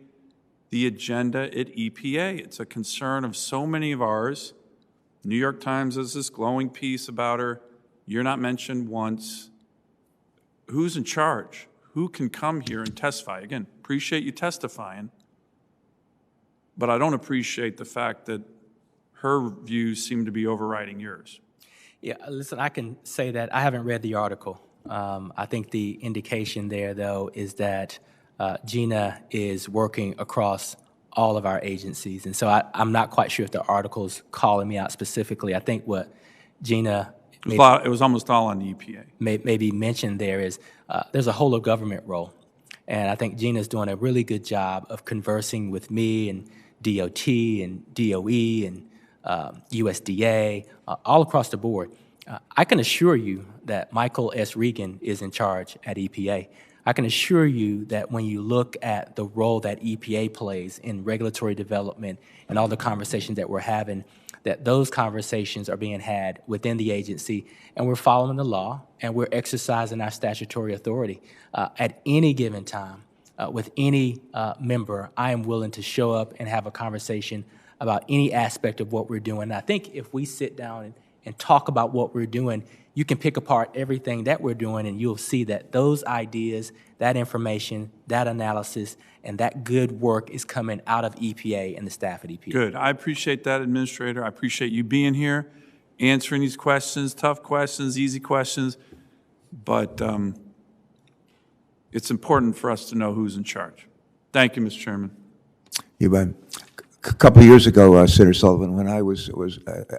the agenda at EPA? It's a concern of so many of ours. New York Times has this glowing piece about her. You're not mentioned once. Who's in charge? Who can come here and testify? Again, appreciate you testifying, but I don't appreciate the fact that her views seem to be overriding yours. Yeah, listen, I can say that I haven't read the article. I think the indication there, though, is that Gina is working across all of our agencies. And so I'm not quite sure if the article's calling me out specifically. I think what Gina it was almost all on the EPA. Maybe mentioned there is there's a whole of government role. And I think Gina's doing a really good job of conversing with me and DOT and DOE and USDA, all across the board. I can assure you that Michael S. Regan is in charge at EPA. I can assure you that when you look at the role that EPA plays in regulatory development and all the conversations that we're having, that those conversations are being had within the agency, and we're following the law, and we're exercising our statutory authority. At any given time, with any member, I am willing to show up and have a conversation about any aspect of what we're doing. And I think if we sit down and talk about what we're doing, you can pick apart everything that we're doing, and you'll see that those ideas, that information, that analysis, and that good work is coming out of EPA and the staff at EPA. Good. I appreciate that, Administrator. I appreciate you being here, answering these questions, tough questions, easy questions, but it's important for us to know who's in charge. Thank you, Mr. Chairman. You bet. A couple of years ago, Senator Sullivan, when I was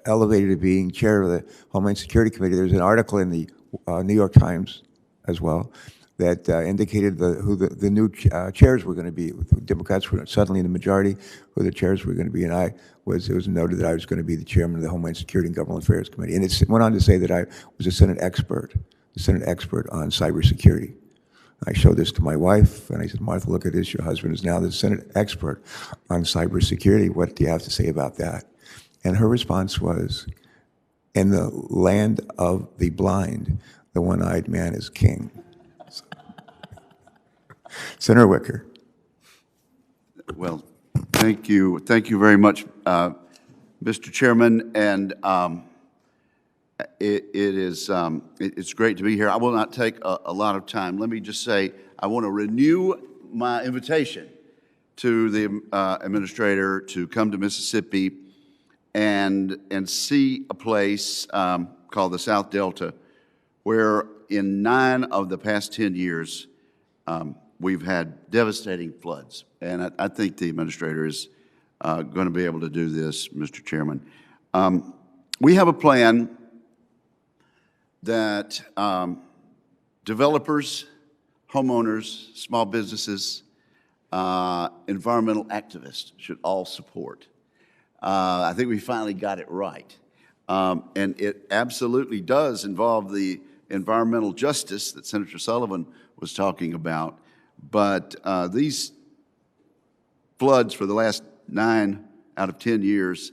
elevated to being chair of the Homeland Security Committee, there was an article in the New York Times as well that indicated who the new chairs were going to be. The Democrats were suddenly in the majority, who the chairs were going to be, and it was noted that I was going to be the chairman of the Homeland Security and Government Affairs Committee. And it went on to say that I was a Senate expert on cybersecurity. I showed this to my wife, and I said, Martha, look at this. Your husband is now the Senate expert on cybersecurity. What do you have to say about that? And her response was, in the land of the blind, the one-eyed man is king. Senator Wicker. Well, thank you very much, Mr. Chairman, and it's great to be here. I will not take a lot of time. Let me just say I want to renew my invitation to the administrator to come to Mississippi and see a place called the South Delta, where in 9 of the past 10 years we've had devastating floods. And I think the administrator is going to be able to do this, Mr. Chairman. We have a plan that developers, homeowners, small businesses, environmental activists should all support. I think we finally got it right. And it absolutely does involve the environmental justice that Senator Sullivan was talking about. But these floods for the last 9 out of 10 years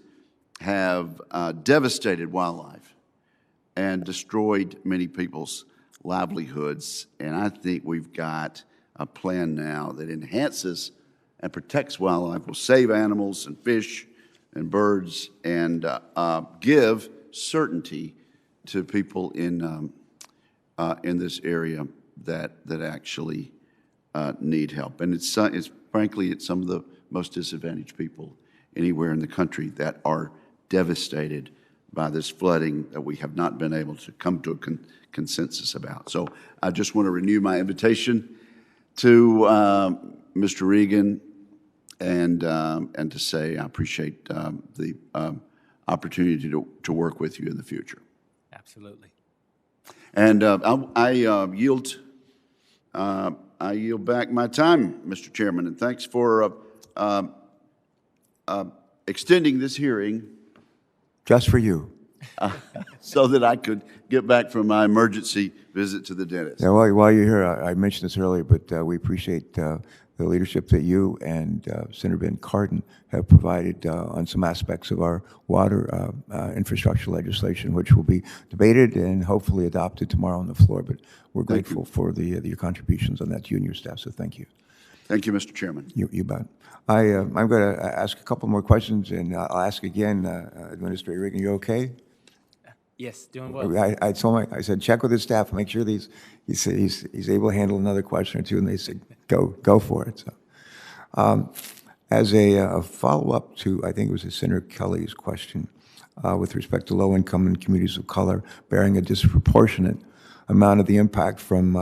have devastated wildlife and destroyed many people's livelihoods. And I think we've got a plan now that enhances and protects wildlife, will save animals and fish and birds, and give certainty to people in this area that actually need help. And it's frankly, it's some of the most disadvantaged people anywhere in the country that are devastated by this flooding that we have not been able to come to a consensus about. So I just want to renew my invitation to Mr. Regan and to say I appreciate the opportunity to work with you in the future. Absolutely. And I yield back my time, Mr. Chairman, and thanks for extending this hearing. Just for you. So that I could get back from my emergency visit to the dentist. Yeah, while you're here, I mentioned this earlier, but we appreciate the leadership that you and Senator Ben Cardin have provided on some aspects of our water infrastructure legislation, which will be debated and hopefully adopted tomorrow on the floor. But we're grateful for your contributions on that to you and your staff, so thank you. Thank you, Mr. Chairman. You bet. I'm going to ask a couple more questions, and I'll ask again, Administrator Regan, you okay? Yes, doing well. I said, check with his staff, make sure he's able to handle another question or two, and they said, go for it. So, as a follow-up to, I think it was Senator Kelly's question, with respect to low-income and communities of color bearing a disproportionate amount of the impact from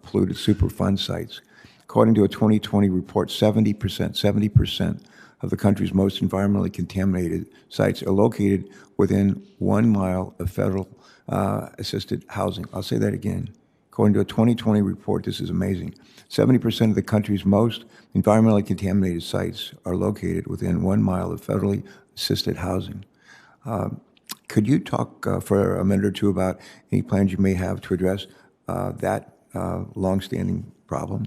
polluted Superfund sites. According to a 2020 report, 70% of the country's most environmentally contaminated sites are located within 1 mile of federal assisted housing. I'll say that again. According to a 2020 report, this is amazing, 70% of the country's most environmentally contaminated sites are located within 1 mile of federally assisted housing. Could you talk for a minute or two about any plans you may have to address that longstanding problem?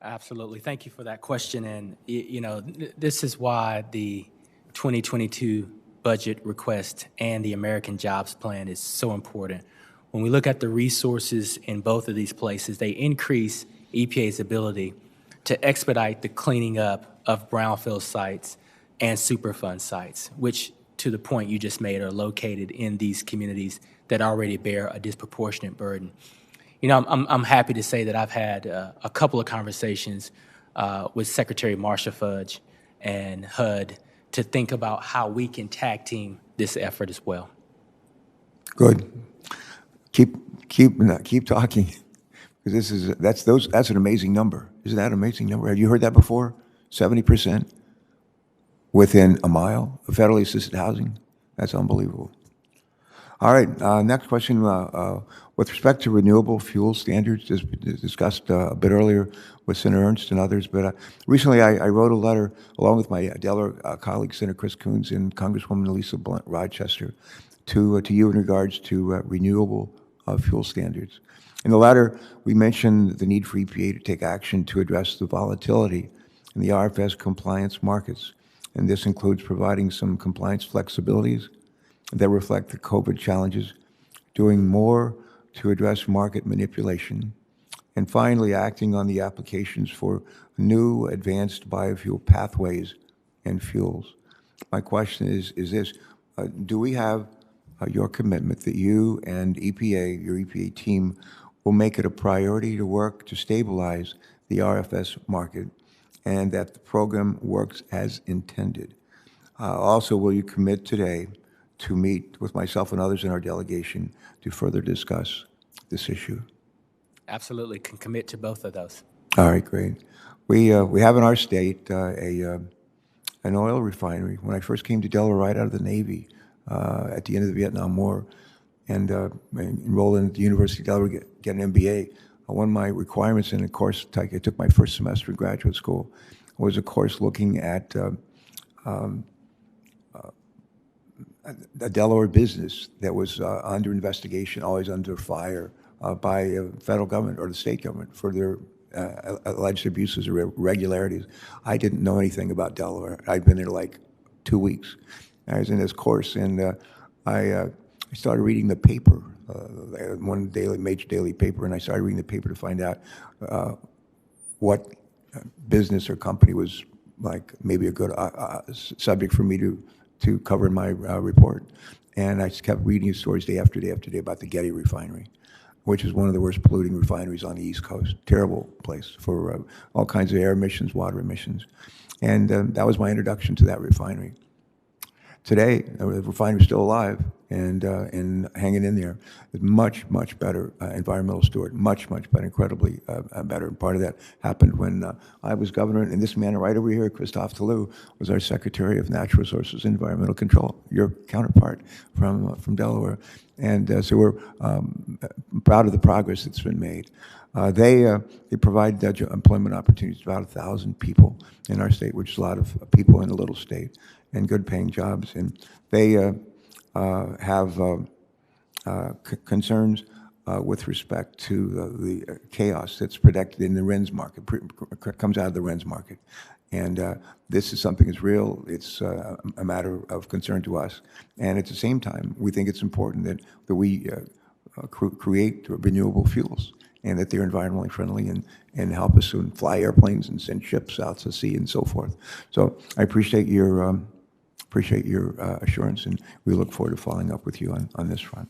Absolutely. Thank you for that question. And, this is why the 2022 budget request and the American Jobs Plan is so important. When we look at the resources in both of these places, they increase EPA's ability to expedite the cleaning up of brownfield sites and Superfund sites, which, to the point you just made, are located in these communities that already bear a disproportionate burden. I'm happy to say that I've had a couple of conversations with Secretary Marsha Fudge and HUD to think about how we can tag team this effort as well. Good. Keep talking, because that's an amazing number. Isn't that an amazing number? Have you heard that before? 70% within a mile of federally assisted housing. That's unbelievable. All right, next question. With respect to renewable fuel standards, as discussed a bit earlier with Senator Ernst and others, but recently I wrote a letter along with my Delaware colleague, Senator Chris Coons and Congresswoman Elisa Blunt Rochester, to you in regards to renewable fuel standards. In the letter, we mentioned the need for EPA to take action to address the volatility in the RFS compliance markets, and this includes providing some compliance flexibilities that reflect the COVID challenges, doing more to address market manipulation, and finally acting on the applications for new advanced biofuel pathways and fuels. My question is this, do we have your commitment that you and EPA, your EPA team, will make it a priority to work to stabilize the RFS market and that the program works as intended? Also, will you commit today to meet with myself and others in our delegation to further discuss this issue? Absolutely, can commit to both of those. All right, great. We have in our state an oil refinery. When I first came to Delaware right out of the Navy at the end of the Vietnam War and enrolled in the University of Delaware, get an MBA, one of my requirements in a course I took my first semester in graduate school was a course looking at a Delaware business that was under investigation, always under fire by federal government or the state government for their alleged abuses or irregularities. I didn't know anything about Delaware. I'd been there like 2 weeks. I was in this course, and I started reading the paper, one major daily paper, and I started reading the paper to find out what business or company was like maybe a good subject for me to cover in my report. And I just kept reading stories day after day after day about the Getty refinery, which is one of the worst polluting refineries on the East Coast. Terrible place for all kinds of air emissions, water emissions. And that was my introduction to that refinery. Today, the refinery is still alive and hanging in there. It's much, much better environmental steward, much, much better, incredibly better. And part of that happened when I was governor, and this man right over here, Christophe Toulouse, was our Secretary of Natural Resources and Environmental Control, your counterpart from Delaware. And so we're proud of the progress that's been made. They provide employment opportunities to about 1,000 people in our state, which is a lot of people in a little state, and good paying jobs. And they have concerns with respect to the chaos that's predicted in the RINs market, comes out of the RINs market. And this is something that's real. It's a matter of concern to us. And at the same time, we think it's important that we create renewable fuels and that they're environmentally friendly and help us to fly airplanes and send ships out to sea and so forth. So I appreciate your assurance, and we look forward to following up with you on this front.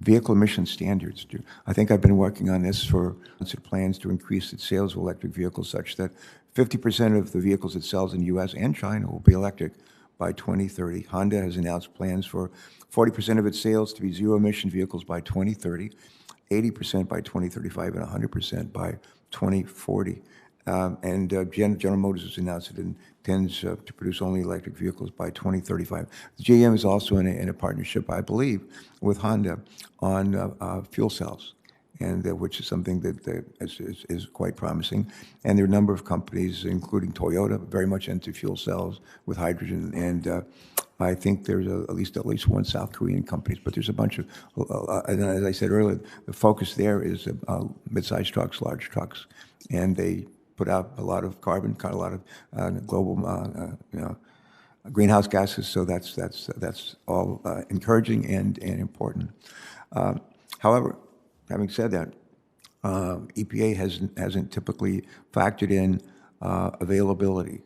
Vehicle emission standards. I think I've been working on this for plans to increase its sales of electric vehicles such that 50% of the vehicles it sells in the U.S. and China will be electric by 2030. Honda has announced plans for 40% of its sales to be zero-emission vehicles by 2030, 80% by 2035, and 100% by 2040. And General Motors has announced it intends to produce only electric vehicles by 2035. The GM is also in a partnership, I believe, with Honda on fuel cells, and which is something that is quite promising. And there are a number of companies, including Toyota, very much into fuel cells with hydrogen. And I think there's at least one South Korean company, but there's a bunch of, and as I said earlier, the focus there is mid-sized trucks, large trucks, and they put out a lot of carbon, a lot of global greenhouse gases. So that's all encouraging and important. However, having said that, EPA hasn't typically factored in availability,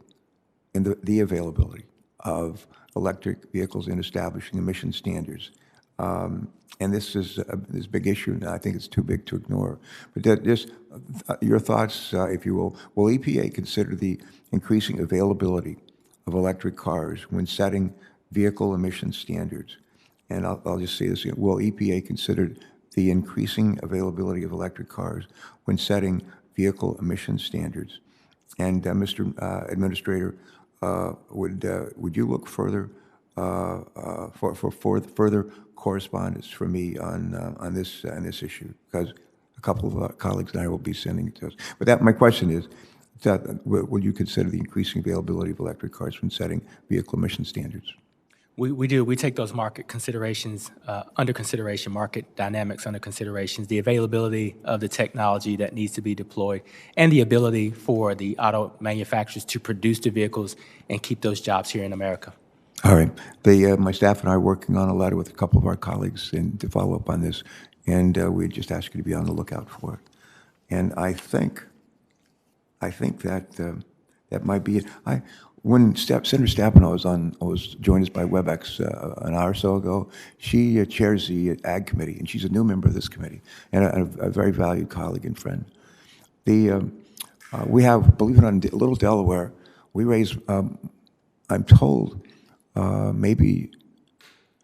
the availability of electric vehicles in establishing emission standards. And this is this big issue, and I think it's too big to ignore. But just your thoughts, if you will EPA consider the increasing availability of electric cars when setting vehicle emission standards? And I'll just say this again. Will EPA consider the increasing availability of electric cars when setting vehicle emission standards? And Mr. Administrator, would you look further for further correspondence for me on this issue, because a couple of colleagues and I will be sending it to us. But my question is, will you consider the increasing availability of electric cars when setting vehicle emission standards? We do. We take those market considerations under consideration, market dynamics under considerations, the availability of the technology that needs to be deployed, and the ability for the auto manufacturers to produce the vehicles and keep those jobs here in America. All right. My staff and I are working on a letter with a couple of our colleagues to follow up on this, and we just ask you to be on the lookout for it. And I think that that might be it. When Senator Stabenow was joined us by WebEx an hour or so ago, she chairs the Ag Committee, and she's a new member of this committee, and a very valued colleague and friend. We have, believe it or not, in Little Delaware, we raise, I'm told, maybe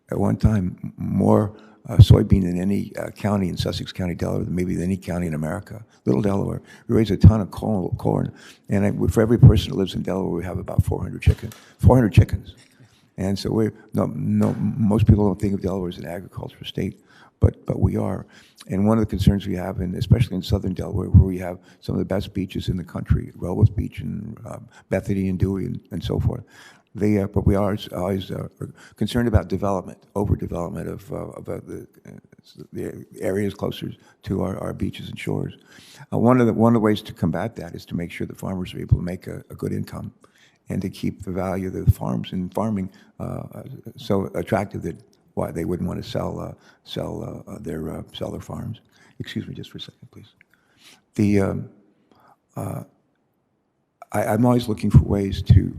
at one time more soybean than any county in Sussex County, Delaware, than maybe any county in America. Little Delaware, we raise a ton of corn, and for every person that lives in Delaware, we have about 400 chickens. And so most people don't think of Delaware as an agricultural state, but we are. And one of the concerns we have, and especially in southern Delaware, where we have some of the best beaches in the country, Rehoboth Beach and Bethany and Dewey and so forth, but we are always concerned about overdevelopment of the areas closer to our beaches and shores. One of the ways to combat that is to make sure that farmers are able to make a good income, and to keep the value of the farms and farming so attractive that why they wouldn't want to sell their farms. Excuse me just for a second, please. I'm always looking for ways to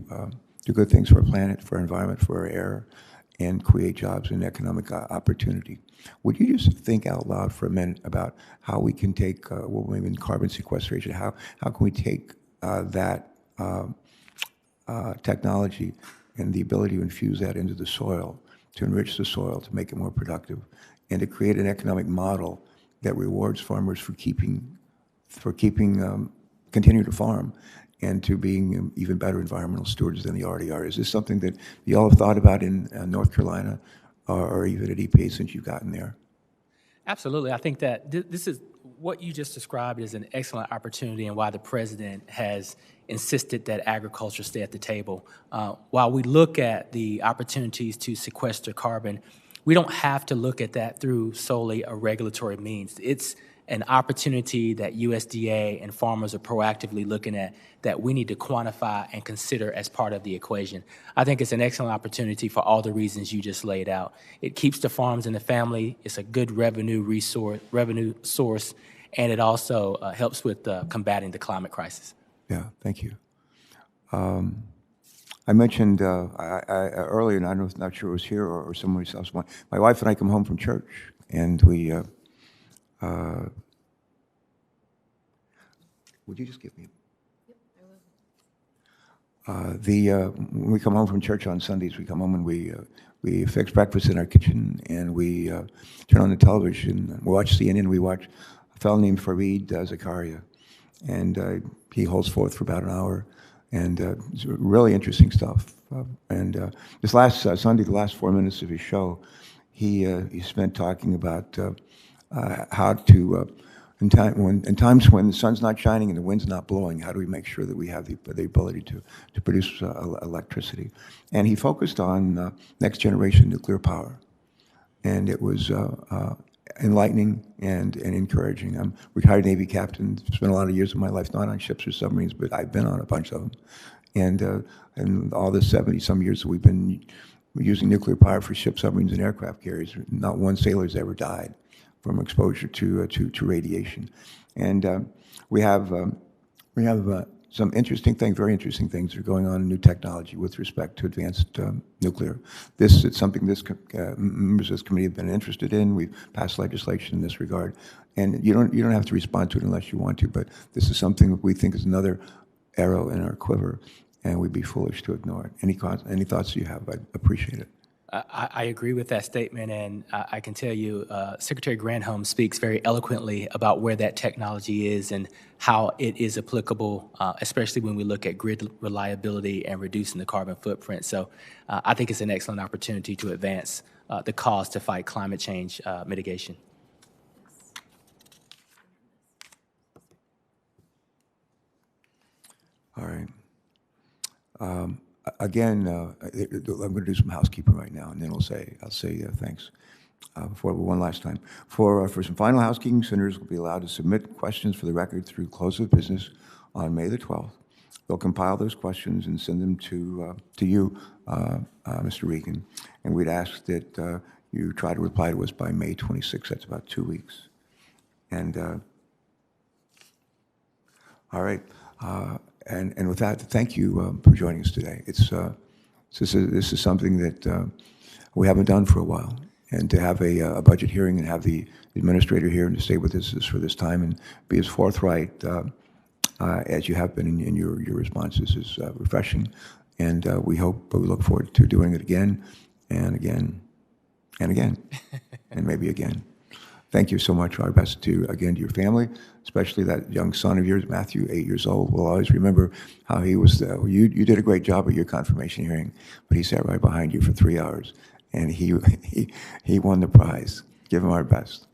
do good things for our planet, for our environment, for our air, and create jobs and economic opportunity. Would you just think out loud for a minute about how we can take, maybe in carbon sequestration, how can we take that technology and the ability to infuse that into the soil, to enrich the soil, to make it more productive, and to create an economic model that rewards farmers for continuing to farm, and to being even better environmental stewards than they already are? Is this something that you all have thought about in North Carolina or even at EPA since you've gotten there? Absolutely. I think that this is what you just described is an excellent opportunity, and why the president has insisted that agriculture stay at the table. While we look at the opportunities to sequester carbon, we don't have to look at that through solely a regulatory means. It's an opportunity that USDA and farmers are proactively looking at that we need to quantify and consider as part of the equation. I think it's an excellent opportunity for all the reasons you just laid out. It keeps the farms in the family. It's a good revenue source, and it also helps with combating the climate crisis. Yeah, thank you. I mentioned earlier, and I'm not sure it was here or somewhere else. My wife and I come home from church, and we. Would you just give me? When we come home from church on Sundays, we come home and we fix breakfast in our kitchen, and we turn on the television. We watch CNN. We watch a fellow named Fareed Zakaria, and he holds forth for about an hour, and it's really interesting stuff. And this last Sunday, the last 4 minutes of his show, he spent talking about how to, in times when the sun's not shining and the wind's not blowing, how do we make sure that we have the ability to produce electricity? And he focused on next generation nuclear power, and it was enlightening and encouraging. I'm a retired Navy captain, spent a lot of years of my life not on ships or submarines, but I've been on a bunch of them. And all the 70-some years that we've been using nuclear power for ships, submarines, and aircraft carriers, not one sailor's ever died from exposure to radiation. And we have some interesting things, very interesting things that are going on in new technology with respect to advanced nuclear. It's something members of this committee have been interested in. We've passed legislation in this regard, and you don't have to respond to it unless you want to. But this is something that we think is another arrow in our quiver, and we'd be foolish to ignore it. Any thoughts you have? I'd appreciate it. I agree with that statement, and I can tell you Secretary Granholm speaks very eloquently about where that technology is and how it is applicable, especially when we look at grid reliability and reducing the carbon footprint. So I think it's an excellent opportunity to advance the cause to fight climate change mitigation. All right. Again, I'm going to do some housekeeping right now, and then I'll say thanks. For one last time. For some final housekeeping, senators will be allowed to submit questions for the record through close of business on May the 12th. They'll compile those questions and send them to you, Mr. Regan. And we'd ask that you try to reply to us by May 26th. That's about 2 weeks. And all right. And with that, thank you for joining us today. This is something that we haven't done for a while. And to have a budget hearing and have the administrator here and to stay with us for this time and be as forthright as you have been in your responses is refreshing. And we look forward to doing it again and again and again and maybe again. Thank you so much. Our best to your family, especially that young son of yours, Matthew, 8 years old. We'll always remember how he was. You did a great job at your confirmation hearing, but he sat right behind you for 3 hours, and he won the prize. Give him our best.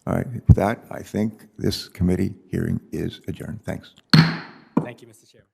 All right. With that, I think this committee hearing is adjourned. Thanks. Thank you, Mr. Chairman.